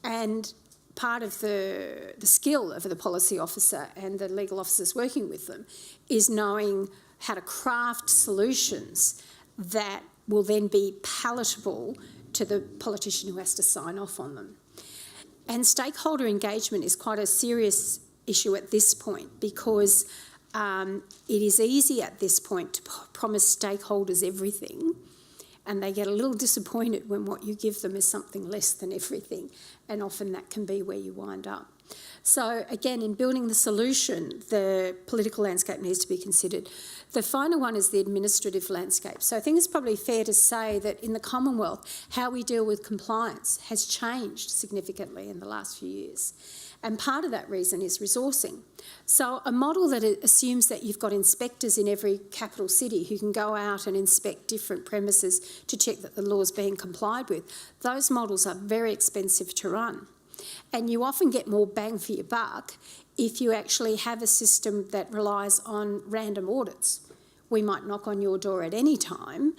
And part of the skill of the policy officer and the legal officers working with them is knowing how to craft solutions that will then be palatable to the politician who has to sign off on them. And stakeholder engagement is quite a serious issue at this point, because it is easy at this point to promise stakeholders everything, and they get a little disappointed when what you give them is something less than everything, and often that can be where you wind up. So again, in building the solution, the political landscape needs to be considered. The final one is the administrative landscape. So I think it's probably fair to say that in the Commonwealth, how we deal with compliance has changed significantly in the last few years. And part of that reason is resourcing. So a model that assumes that you've got inspectors in every capital city who can go out and inspect different premises to check that the law's being complied with, those models are very expensive to run. And you often get more bang for your buck if you actually have a system that relies on random audits. We might knock on your door at any time,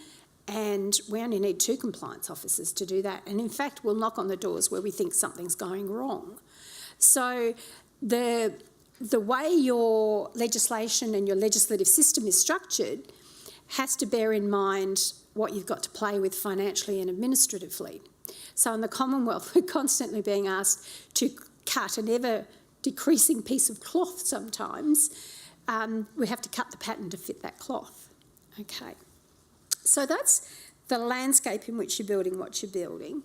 and we only need 2 compliance officers to do that. And in fact, we'll knock on the doors where we think something's going wrong. So the way your legislation and your legislative system is structured has to bear in mind what you've got to play with financially and administratively. So in the Commonwealth, we're constantly being asked to cut an ever-decreasing piece of cloth sometimes. We have to cut the pattern to fit that cloth. Okay. So that's the landscape in which you're building what you're building.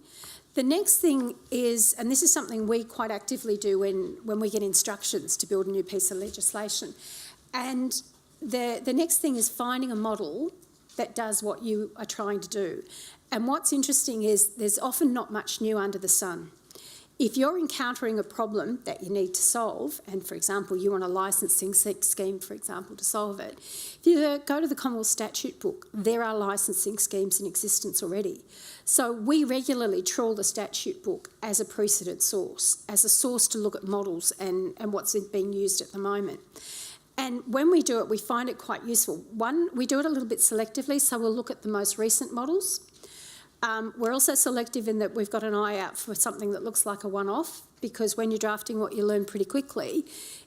The next thing is, and this is something we quite actively do when we get instructions to build a new piece of legislation, and the next thing is finding a model that does what you are trying to do. And what's interesting is there's often not much new under the sun. If you're encountering a problem that you need to solve, and for example, you want a licensing scheme, for example, to solve it, if you go to the Commonwealth Statute Book, there are licensing schemes in existence already. So we regularly trawl the statute book as a precedent source, as a source to look at models and what's being used at the moment. And when we do it, we find it quite useful. One, we do it a little bit selectively, so we'll look at the most recent models. We're also selective in that we've got an eye out for something that looks like a one-off, because when you're drafting, what you learn pretty quickly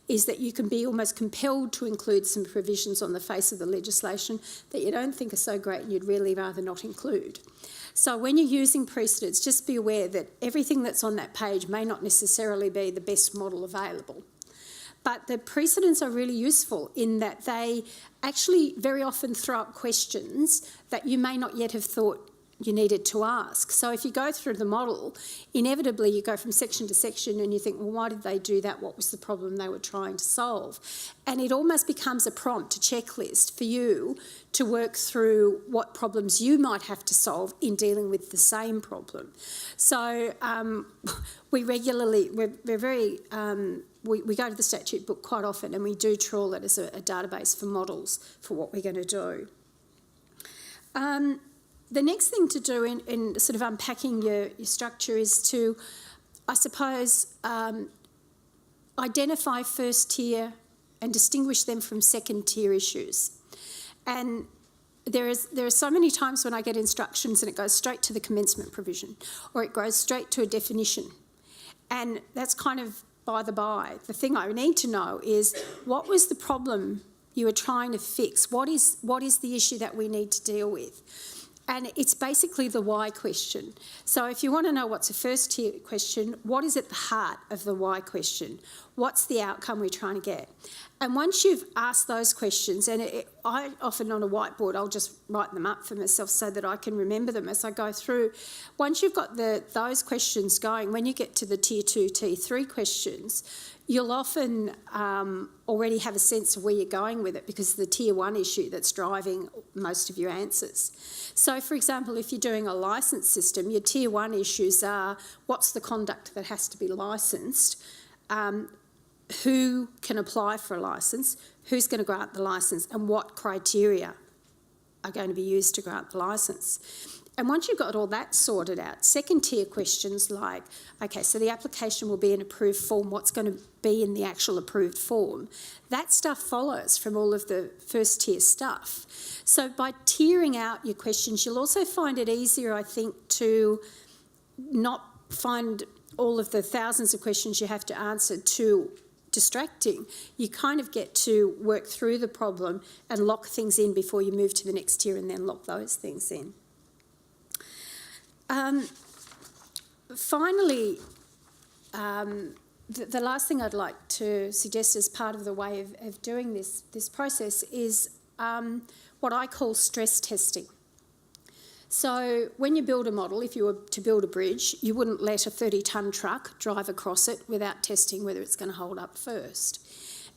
is that you can be almost compelled to include some provisions on the face of the legislation that you don't think are so great and you'd really rather not include. So when you're using precedents, just be aware that everything that's on that page may not necessarily be the best model available. But the precedents are really useful in that they actually very often throw up questions that you may not yet have thought you needed to ask. So if you go through the model, inevitably you go from section to section and you think, well, why did they do that? What was the problem they were trying to solve? And it almost becomes a prompt, a checklist for you to work through what problems you might have to solve in dealing with the same problem. So we regularly, we go to the statute book quite often, and we do trawl it as a database for models for what we're going to do. The next thing to do in sort of unpacking your structure is to, I suppose, identify first tier and distinguish them from second tier issues. And there are so many times when I get instructions and it goes straight to the commencement provision, or it goes straight to a definition. And that's kind of by the by. The thing I need to know is, what was the problem you were trying to fix? What is the issue that we need to deal with? And it's basically the why question. So if you want to know what's a first tier question, what is at the heart of the why question? What's the outcome we're trying to get? And once you've asked those questions, and I often on a whiteboard, I'll just write them up for myself so that I can remember them as I go through. Once you've got those questions going, when you get to the tier 2, tier 3 questions, you'll often already have a sense of where you're going with it because of the tier 1 issue that's driving most of your answers. So, for example, if you're doing a licence system, your tier 1 issues are what's the conduct that has to be licensed, who can apply for a licence, who's going to grant the licence, and what criteria are going to be used to grant the licence. And once you've got all that sorted out, second tier questions like, okay, so the application will be an approved form, what's going to be in the actual approved form? That stuff follows from all of the first tier stuff. So by tiering out your questions, you'll also find it easier, I think, to not find all of the thousands of questions you have to answer too distracting. You kind of get to work through the problem and lock things in before you move to the next tier and then lock those things in. Finally, the last thing I'd like to suggest as part of the way of doing this process is what I call stress testing. So when you build a model, if you were to build a bridge, you wouldn't let a 30-tonne truck drive across it without testing whether it's going to hold up first.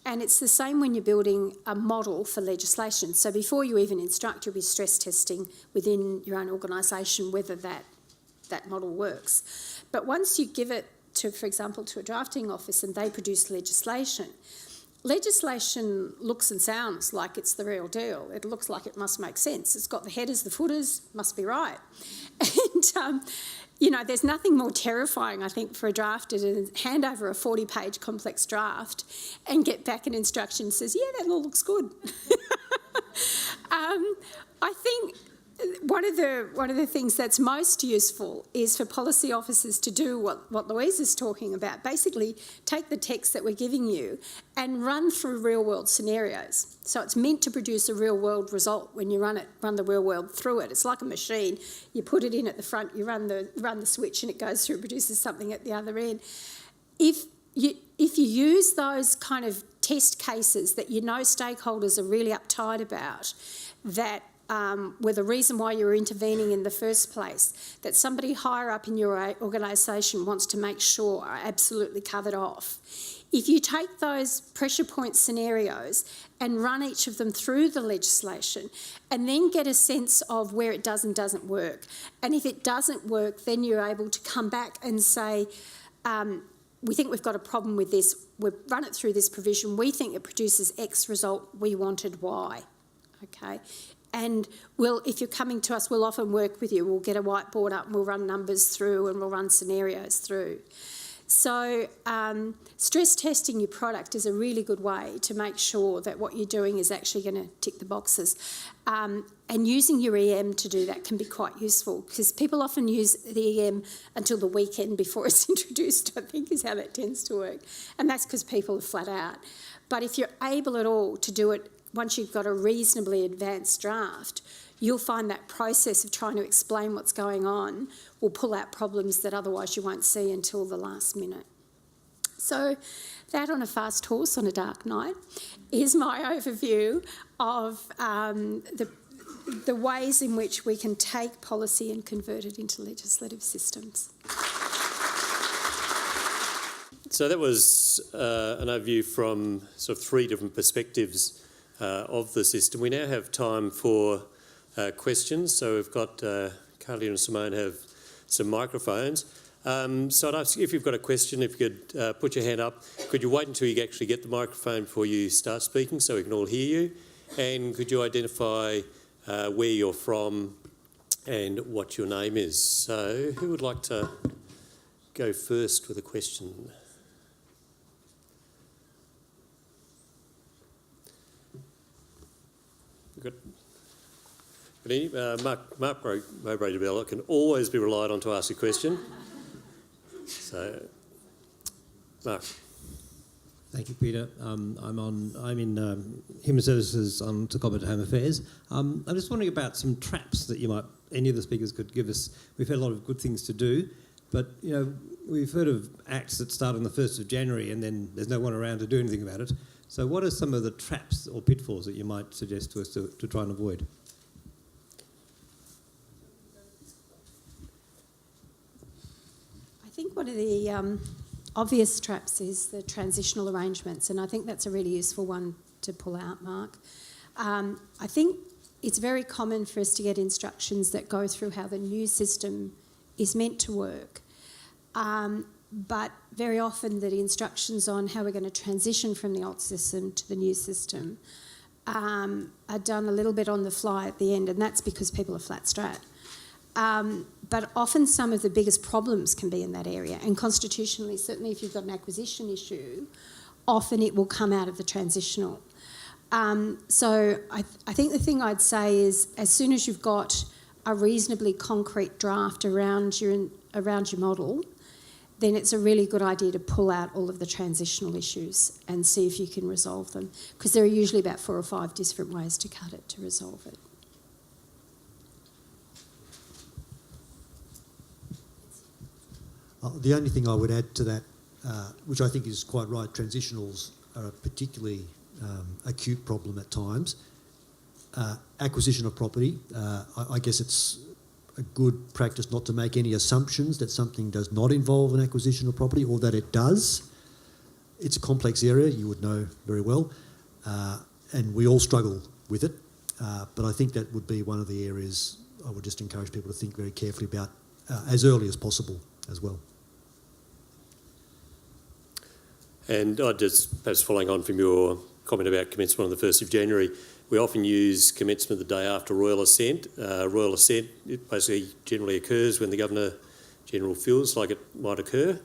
And it's the same when you're building a model for legislation. So before you even instruct, you'll be stress testing within your own organisation whether that model works. But once you give it to, for example, to a drafting office and they produce legislation looks and sounds like it's the real deal. It looks like it must make sense. It's got the headers, the footers, must be right. And, there's nothing more terrifying, I think, for a drafter to hand over a 40-page complex draft and get back an instruction that says, yeah, that all looks good. I think one of the things that's most useful is for policy officers to do what Louisa's talking about. Basically, take the text that we're giving you and run through real-world scenarios. So it's meant to produce a real-world result when you run the real world through it. It's like a machine. You put it in at the front, you run the switch, and it goes through, produces something at the other end. If you use those kind of test cases that stakeholders are really uptight about, that were the reason why you were intervening in the first place, that somebody higher up in your organisation wants to make sure are absolutely covered off. If you take those pressure point scenarios and run each of them through the legislation and then get a sense of where it does and doesn't work, and if it doesn't work, then you're able to come back and say, we think we've got a problem with this, we've run it through this provision, we think it produces X result, we wanted Y, okay? And if you're coming to us, we'll often work with you. We'll get a whiteboard up and we'll run numbers through and we'll run scenarios through. So stress testing your product is a really good way to make sure that what you're doing is actually going to tick the boxes. And using your EM to do that can be quite useful because people often use the EM until the weekend before it's introduced, I think is how that tends to work. And that's because people are flat out. But if you're able at all to do it once you've got a reasonably advanced draft, you'll find that process of trying to explain what's going on will pull out problems that otherwise you won't see until the last minute. So that on a fast horse on a dark night is my overview of the ways in which we can take policy and convert it into legislative systems. So that was an overview from sort of three different perspectives of the system. We now have time for questions. So we've got Carly and Simone have some microphones. So I'd ask if you've got a question, if you could put your hand up. Could you wait until you actually get the microphone before you start speaking so we can all hear you? And could you identify where you're from and what your name is? So who would like to go first with a question? Mark Mowbray-DeBella can always be relied on to ask a question. So, Mark. Thank you, Peter. I'm in Human Services on Secondment Home Affairs. I'm just wondering about some traps that any of the speakers could give us. We've had a lot of good things to do, but we've heard of acts that start on the 1st of January and then there's no one around to do anything about it. So what are some of the traps or pitfalls that you might suggest to us to try and avoid? I think one of the obvious traps is the transitional arrangements, and I think that's a really useful one to pull out, Mark. I think it's very common for us to get instructions that go through how the new system is meant to work, but very often the instructions on how we're going to transition from the old system to the new system are done a little bit on the fly at the end, and that's because people are flat-strat. But often some of the biggest problems can be in that area, and constitutionally, certainly if you've got an acquisition issue, often it will come out of the transitional. So I think the thing I'd say is, as soon as you've got a reasonably concrete draft around your model, then it's a really good idea to pull out all of the transitional issues and see if you can resolve them, because there are usually about 4 or 5 different ways to cut it to resolve it. The only thing I would add to that, which I think is quite right, transitionals are a particularly acute problem at times. Acquisition of property, I guess it's a good practice not to make any assumptions that something does not involve an acquisition of property or that it does. It's a complex area, you would know very well, and we all struggle with it. But I think that would be one of the areas I would just encourage people to think very carefully about as early as possible as well. And I just, perhaps following on from your comment about commencement on the 1st of January, we often use commencement the day after Royal Assent. Royal Assent, it basically generally occurs when the Governor-General feels like it might occur.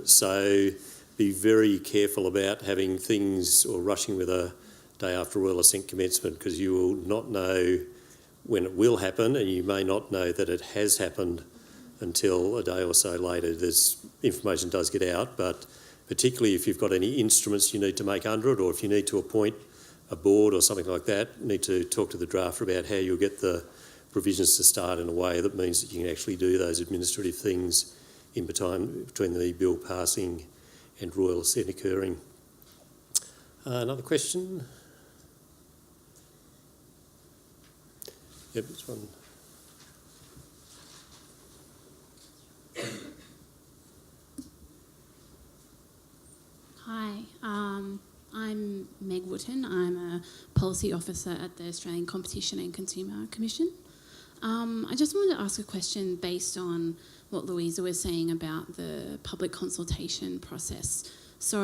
So be very careful about having things or rushing with a day after Royal Assent commencement, because you will not know when it will happen, and you may not know that it has happened until a day or so later. There's information does get out, but particularly if you've got any instruments you need to make under it, or if you need to appoint a board or something like that, you need to talk to the drafter about how you'll get the provisions to start in a way that means that you can actually do those administrative things in between the bill passing and Royal Assent occurring. Another question? Yep, this one. Hi, I'm Meg Wooten. I'm a policy officer at the Australian Competition and Consumer Commission. I just wanted to ask a question based on what Louisa was saying about the public consultation process. So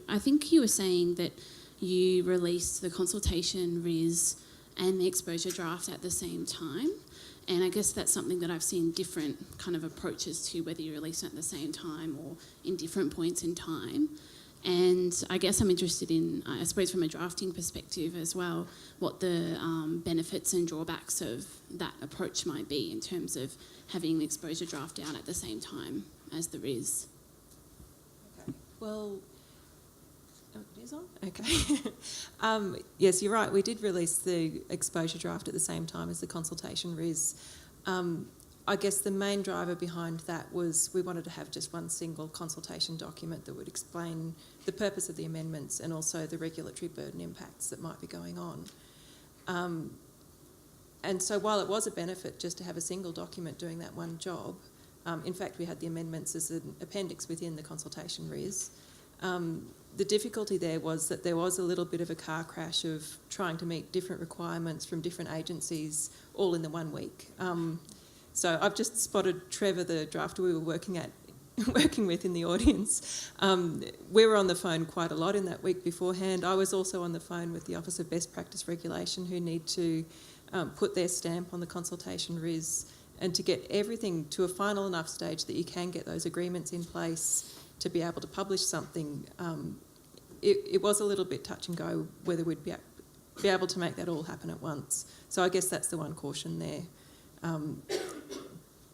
I think you were saying that you released the consultation RIS and the exposure draft at the same time. And I guess that's something that I've seen different kind of approaches to, whether you release it at the same time or in different points in time. And I guess I'm interested in, I suppose from a drafting perspective as well, what the benefits and drawbacks of that approach might be in terms of having the exposure draft out at the same time as the RIS. Okay. Well, it is on? Okay. Yes, you're right. We did release the exposure draft at the same time as the consultation RIS. I guess the main driver behind that was we wanted to have just one single consultation document that would explain the purpose of the amendments and also the regulatory burden impacts that might be going on. And so while it was a benefit just to have a single document doing that one job, in fact we had the amendments as an appendix within the consultation RIS. The difficulty there was that there was a little bit of a car crash of trying to meet different requirements from different agencies all in the 1 week. So I've just spotted Trevor, the drafter we were working with in the audience. We were on the phone quite a lot in that week beforehand. I was also on the phone with the Office of Best Practice Regulation, who need to put their stamp on the consultation RIS, and to get everything to a final enough stage that you can get those agreements in place to be able to publish something. It was a little bit touch and go whether we'd be able to make that all happen at once. So I guess that's the one caution there.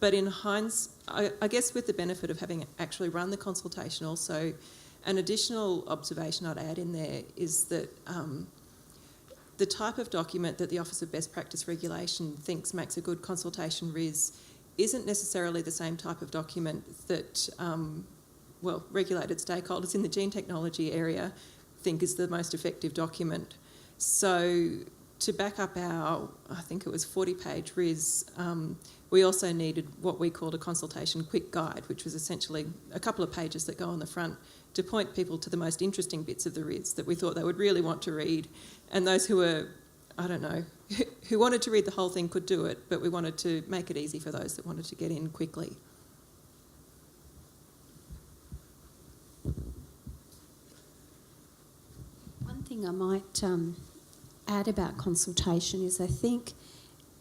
But in hindsight, I guess with the benefit of having actually run the consultation also, An additional observation I'd add in there is that the type of document that the Office of Best Practice Regulation thinks makes a good consultation RIS isn't necessarily the same type of document that, regulated stakeholders in the gene technology area think is the most effective document. So to back up our, I think it was 40-page RIS, we also needed what we called a consultation quick guide, which was essentially a couple of pages that go on the front to point people to the most interesting bits of the RIS that we thought they would really want to read. And those who were, who wanted to read the whole thing could do it, but we wanted to make it easy for those that wanted to get in quickly. One thing I might add about consultation is I think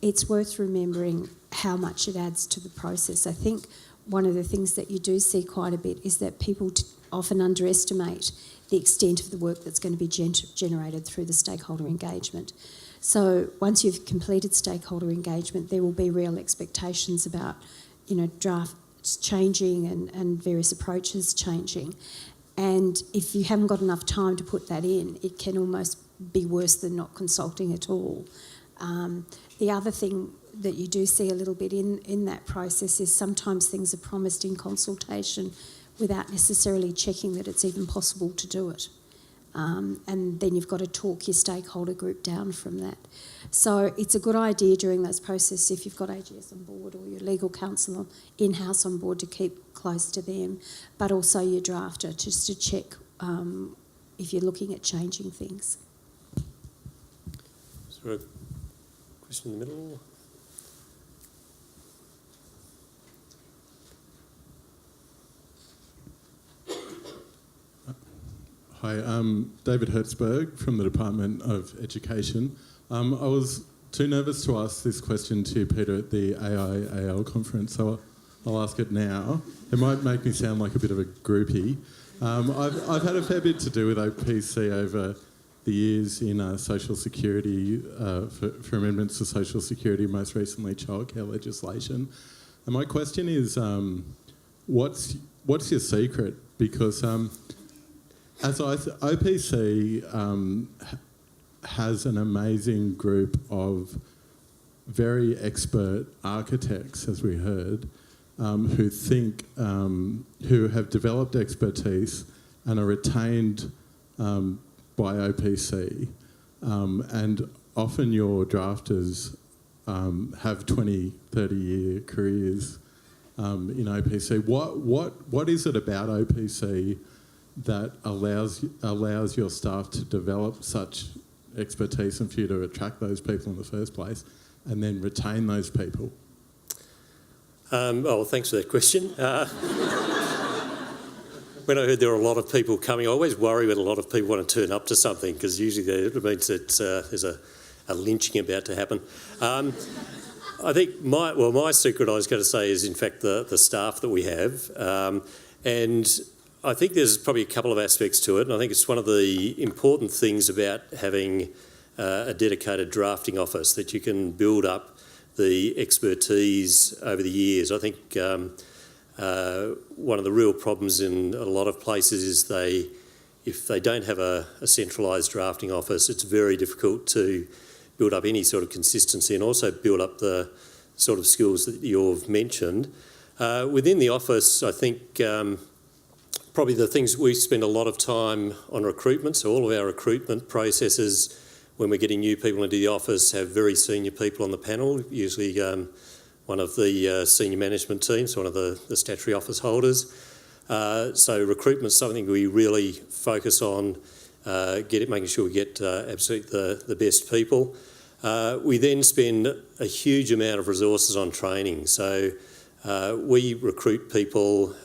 it's worth remembering how much it adds to the process. I think one of the things that you do see quite a bit is that people often underestimate the extent of the work that's going to be generated through the stakeholder engagement. So once you've completed stakeholder engagement, there will be real expectations about, drafts changing and various approaches changing. And if you haven't got enough time to put that in, it can almost be worse than not consulting at all. The other thing that you do see a little bit in that process is sometimes things are promised in consultation without necessarily checking that it's even possible to do it. And then you've got to talk your stakeholder group down from that. So it's a good idea during those processes, if you've got AGS on board or your legal counsel in-house on board, to keep close to them, but also your drafter, just to check if you're looking at changing things. Is there a question in the middle? Hi, I'm David Hertzberg from the Department of Education. I was too nervous to ask this question to Peter at the AIAL conference, so I'll ask it now. It might make me sound like a bit of a groupie. I've had a fair bit to do with OPC over the years in social security, for amendments to social security, most recently childcare legislation. And my question is, what's your secret? Because OPC has an amazing group of very expert architects, as we heard, who have developed expertise and are retained by OPC. And often your drafters have 20, 30-year careers in OPC. What is it about OPC that allows your staff to develop such expertise and for you to attract those people in the first place and then retain those people? Thanks for that question. When I heard there were a lot of people coming, I always worry when a lot of people want to turn up to something, because usually it means that there's a lynching about to happen. I think my secret, I was going to say, is in fact the staff that we have. And I think there's probably a couple of aspects to it, and I think it's one of the important things about having a dedicated drafting office, that you can build up the expertise over the years. I think one of the real problems in a lot of places is if they don't have a centralised drafting office, it's very difficult to build up any sort of consistency and also build up the sort of skills that you've mentioned. Within the office, I think probably the things we spend a lot of time on recruitment, so all of our recruitment processes when we're getting new people into the office have very senior people on the panel, usually one of the senior management teams, one of the statutory office holders. So recruitment's something we really focus on, making sure we get absolutely the best people. We then spend a huge amount of resources on training. So we recruit people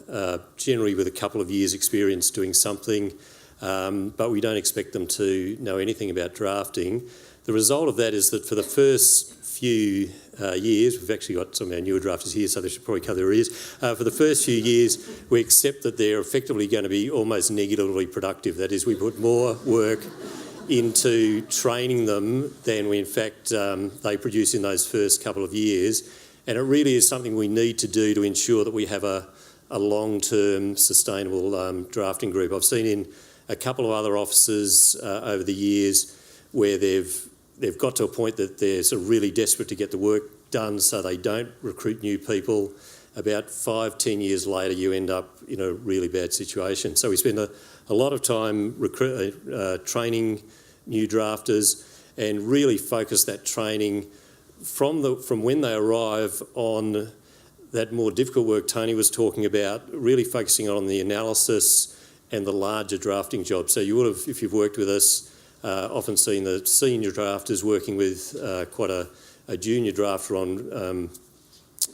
generally with a couple of years' experience doing something, but we don't expect them to know anything about drafting. The result of that is that for the first few years, we've actually got some of our newer drafters here, so they should probably cover their ears. For the first few years, we accept that they're effectively going to be almost negatively productive. That is, we put more work into training them than we, in fact, they produce in those first couple of years. And it really is something we need to do to ensure that we have a a long-term sustainable drafting group. I've seen in a couple of other offices over the years where they've got to a point that they're sort of really desperate to get the work done, so they don't recruit new people. About 5-10 years later, you end up in a really bad situation. So we spend a lot of time training new drafters and really focus that training from when they arrive on that more difficult work Toni was talking about, really focusing on the analysis and the larger drafting jobs. So you would have, if you've worked with us, often seen the senior drafters working with quite a junior drafter on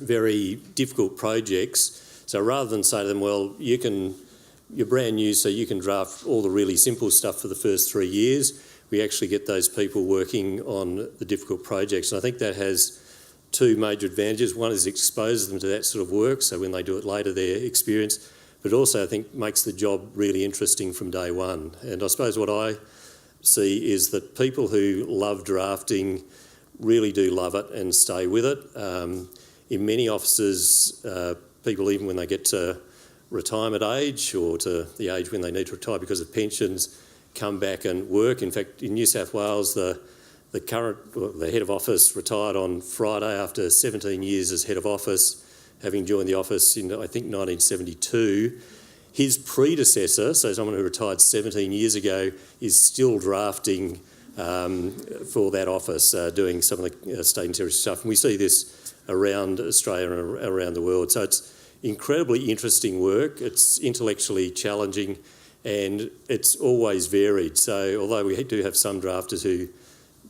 very difficult projects. So rather than say to them, well, you're brand new, so you can draft all the really simple stuff for the first 3 years, we actually get those people working on the difficult projects. And I think that has two major advantages. One is it exposes them to that sort of work, so when they do it later, they're experienced, but also I think makes the job really interesting from day one. And I suppose what I see is that people who love drafting really do love it and stay with it. In many offices, people, even when they get to retirement age or to the age when they need to retire because of pensions, come back and work. In fact, in New South Wales, the head of office retired on Friday after 17 years as head of office, having joined the office in, I think, 1972. His predecessor, so someone who retired 17 years ago, is still drafting for that office, doing some of the state and territory stuff. And we see this around Australia and around the world. So it's incredibly interesting work. It's intellectually challenging and it's always varied. So although we do have some drafters who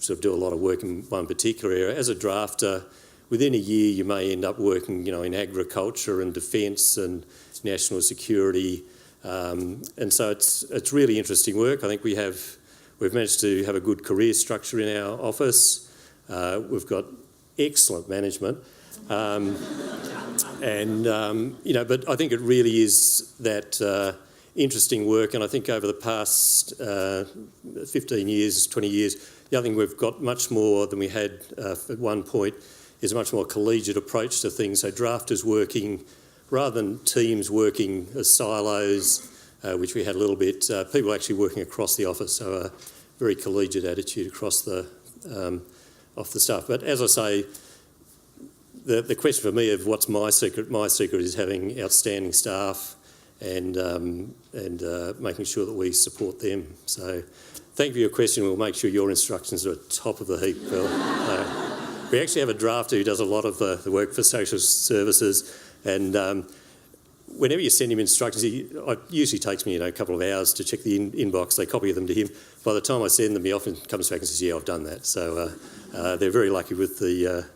sort of do a lot of work in one particular area, as a drafter, within a year you may end up working, in agriculture and defence and national security. And so it's really interesting work. I think we've managed to have a good career structure in our office. We've got excellent management. But I think it really is that interesting work, and I think over the past 15 years, 20 years, the other thing we've got much more than we had at one point is a much more collegiate approach to things. So drafters working, rather than teams working as silos, which we had a little bit, people actually working across the office, so a very collegiate attitude across the stuff. But as I say, the question for me of what's my secret is having outstanding staff and making sure that we support them. So thank you for your question. We'll make sure your instructions are at the top of the heap, Phil. We actually have a drafter who does a lot of the work for social services, and whenever you send him instructions, it usually takes me a couple of hours to check the inbox. They copy them to him. By the time I send them, he often comes back and says, yeah, I've done that. So they're very lucky with the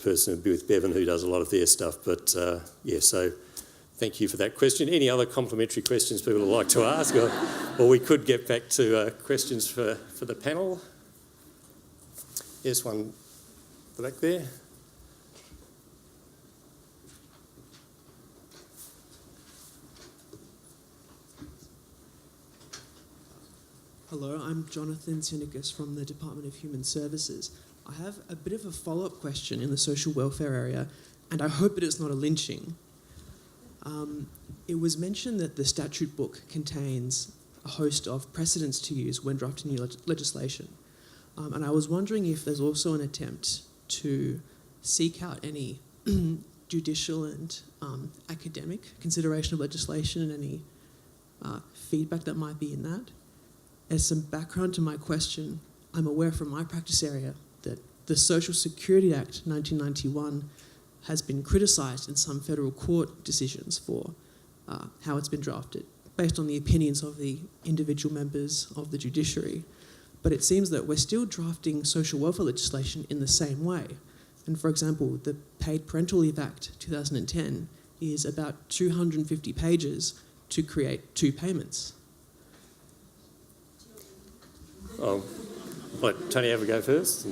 person with Bevan who does a lot of their stuff. But so thank you for that question. Any other complementary questions people would like to ask? Or we could get back to questions for the panel. Yes, one back there. Hello, I'm Jonathan Sinicus from the Department of Human Services. I have a bit of a follow-up question in the social welfare area, and I hope that it's not a lynching. It was mentioned that the statute book contains a host of precedents to use when drafting new legislation. And I was wondering if there's also an attempt to seek out any judicial and academic consideration of legislation and any feedback that might be in that. As some background to my question, I'm aware from my practice area that the Social Security Act 1991 has been criticised in some federal court decisions for how it's been drafted, based on the opinions of the individual members of the judiciary. But it seems that we're still drafting social welfare legislation in the same way. And for example, the Paid Parental Leave Act 2010 is about 250 pages to create 2 payments. I'll let Toni have a go first.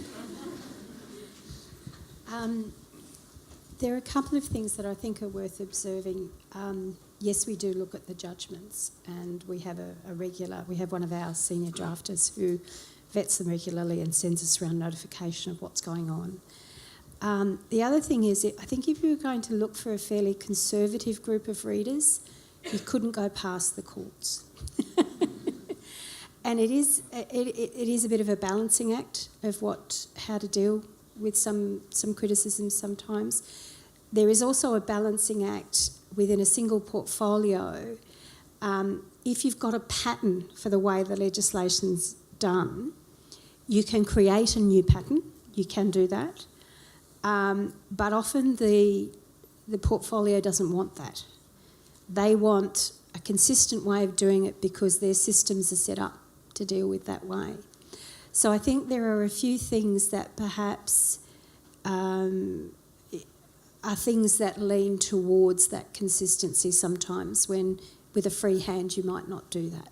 There are a couple of things that I think are worth observing. Yes, we do look at the judgments, and we have we have one of our senior drafters who vets them regularly and sends us around notification of what's going on. The other thing is, I think if you were going to look for a fairly conservative group of readers, you couldn't go past the courts. And it is a bit of a balancing act of how to deal with some criticisms sometimes. There is also a balancing act within a single portfolio. If you've got a pattern for the way the legislation's done, you can create a new pattern. You can do that. But often the portfolio doesn't want that. They want a consistent way of doing it because their systems are set up to deal with that way. So I think there are a few things that perhaps are things that lean towards that consistency sometimes, when with a free hand you might not do that.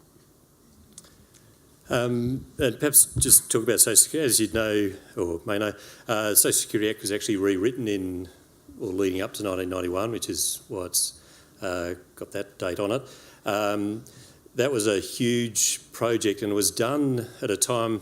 And perhaps just talk about Social Security. As you know, or may know, the Social Security Act was actually rewritten in, or leading up to 1991, which is why it's got that date on it. That was a huge project, and it was done at a time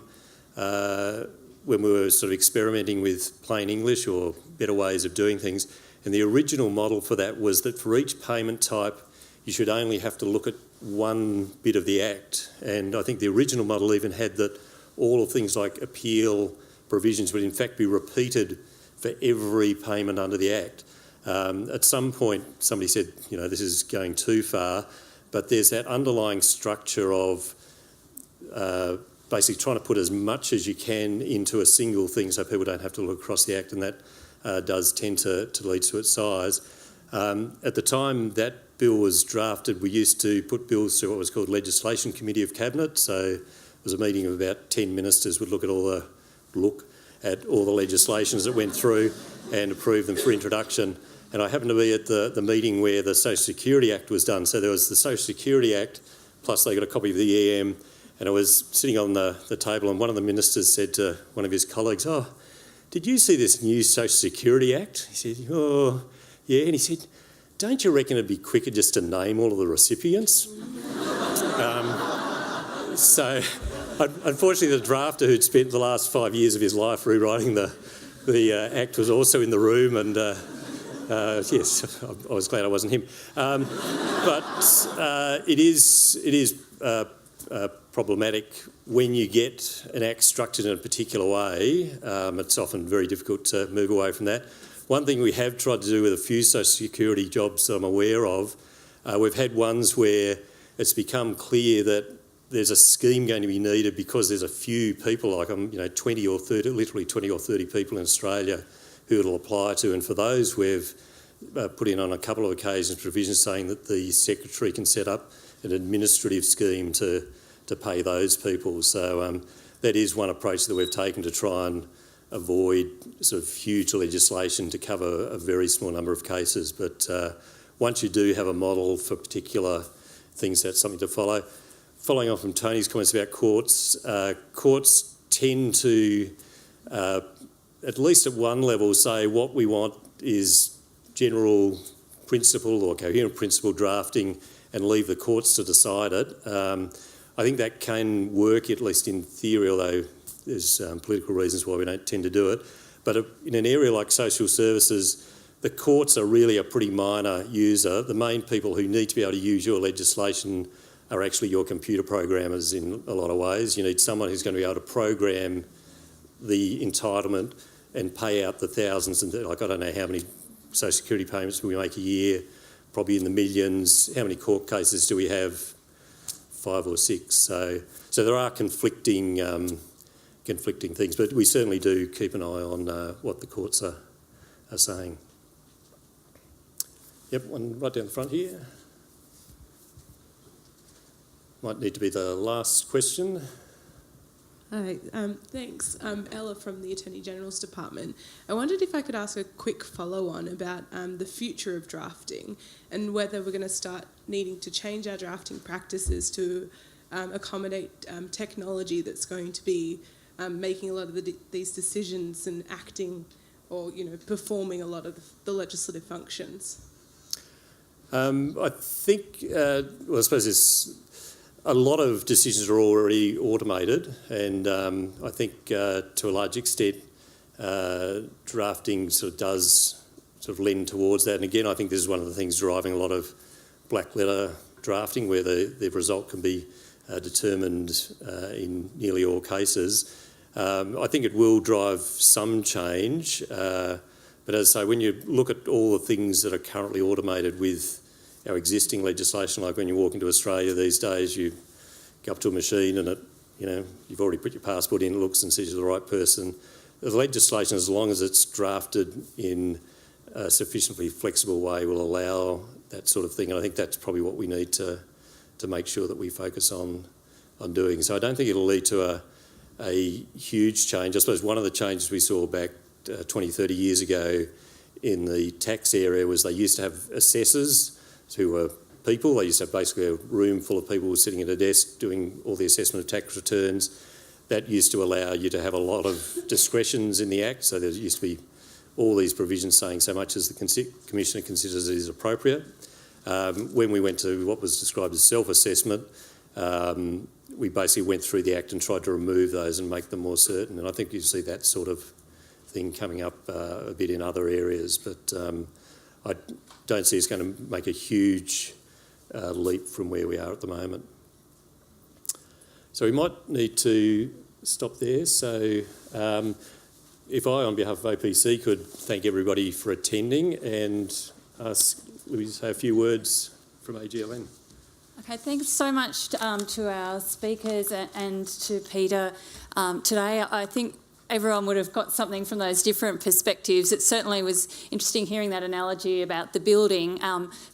when we were sort of experimenting with plain English or better ways of doing things. And the original model for that was that for each payment type, you should only have to look at one bit of the Act. And I think the original model even had that all of things like appeal provisions would in fact be repeated for every payment under the Act. At some point, somebody said, you know, this is going too far, but there's that underlying structure of basically trying to put as much as you can into a single thing so people don't have to look across the Act, and that does tend to lead to its size. At the time that bill was drafted, we used to put bills through what was called Legislation Committee of Cabinet. So it was a meeting of about 10 ministers would look at all the legislations that went through and approve them for introduction. And I happened to be at the meeting where the Social Security Act was done. So there was the Social Security Act, plus they got a copy of the EM, and I was sitting on the table, and one of the ministers said to one of his colleagues, "Oh, did you see this new Social Security Act?" He said, "Oh, yeah." And he said, "Don't you reckon it'd be quicker just to name all of the recipients?" So unfortunately, the drafter who'd spent the last 5 years of his life rewriting the Act was also in the room, and yes, I was glad I wasn't him. But it is problematic when you get an Act structured in a particular way. It's often very difficult to move away from that. One thing we have tried to do with a few Social Security jobs that I'm aware of, we've had ones where it's become clear that there's a scheme going to be needed because there's a few people, like 20 or 30, literally 20 or 30 people in Australia who it'll apply to, and for those we've put in on a couple of occasions provisions saying that the Secretary can set up an administrative scheme to pay those people. So that is one approach that we've taken to try and avoid sort of huge legislation to cover a very small number of cases. But once you do have a model for particular things, that's something to follow. Following on from Tony's comments about courts, courts tend to, at least at one level, say what we want is general principle or coherent principle drafting and leave the courts to decide it. I think that can work, at least in theory, although there's political reasons why we don't tend to do it. But in an area like social services, the courts are really a pretty minor user. The main people who need to be able to use your legislation are actually your computer programmers in a lot of ways. You need someone who's going to be able to program the entitlement and pay out the thousands and I don't know how many Social Security payments we make a year, probably in the millions. How many court cases do we have? 5 or 6. So there are conflicting things, but we certainly do keep an eye on what the courts are saying. Yep, one right down the front here. Might need to be the last question. Hi, thanks. Ella from the Attorney General's Department. I wondered if I could ask a quick follow-on about the future of drafting and whether we're going to start needing to change our drafting practices to accommodate technology that's going to be making a lot of these decisions and acting or, performing a lot of the legislative functions. I think, I suppose it's a lot of decisions are already automated, and I think to a large extent drafting sort of does sort of lend towards that. And again, I think this is one of the things driving a lot of black letter drafting, where the result can be determined in nearly all cases. I think it will drive some change, but as I say, when you look at all the things that are currently automated with our existing legislation, like when you walk into Australia these days, you go up to a machine and you've already put your passport in, it looks and says you're the right person. The legislation, as long as it's drafted in a sufficiently flexible way, will allow that sort of thing, and I think that's probably what we need to make sure that we focus on doing. So I don't think it'll lead to a huge change. I suppose one of the changes we saw back 20, 30 years ago in the tax area was they used to have assessors who were people. They used to have basically a room full of people sitting at a desk doing all the assessment of tax returns. That used to allow you to have a lot of discretions in the Act, so there used to be all these provisions saying so much as the Commissioner considers it is appropriate. When we went to what was described as self-assessment, we basically went through the Act and tried to remove those and make them more certain, and I think you see that sort of thing coming up a bit in other areas, but I don't see it's going to make a huge leap from where we are at the moment. So we might need to stop there. So if I, on behalf of OPC, could thank everybody for attending and ask Louisa to say a few words from AGLN. Okay, thanks so much to our speakers and to Peter today. I think everyone would have got something from those different perspectives. It certainly was interesting hearing that analogy about the building,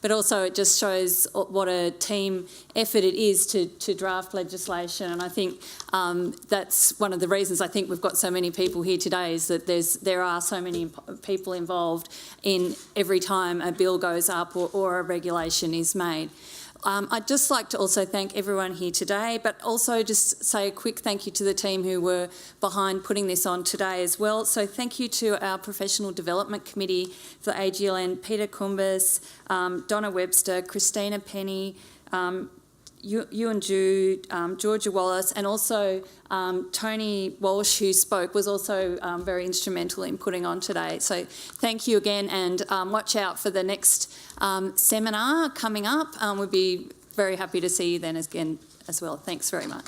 but also it just shows what a team effort it is to draft legislation. And I think that's one of the reasons I think we've got so many people here today, is that there are so many people involved in every time a bill goes up or a regulation is made. I'd just like to also thank everyone here today, but also just say a quick thank you to the team who were behind putting this on today as well. So thank you to our Professional Development Committee for AGLN, Peter Kumbas, Donna Webster, Christina Penny, Ewan Jude, Georgia Wallace, and also Toni Walsh, who spoke, was also very instrumental in putting on today. So thank you again, and watch out for the next seminar coming up. We'd be very happy to see you then again as well. Thanks very much.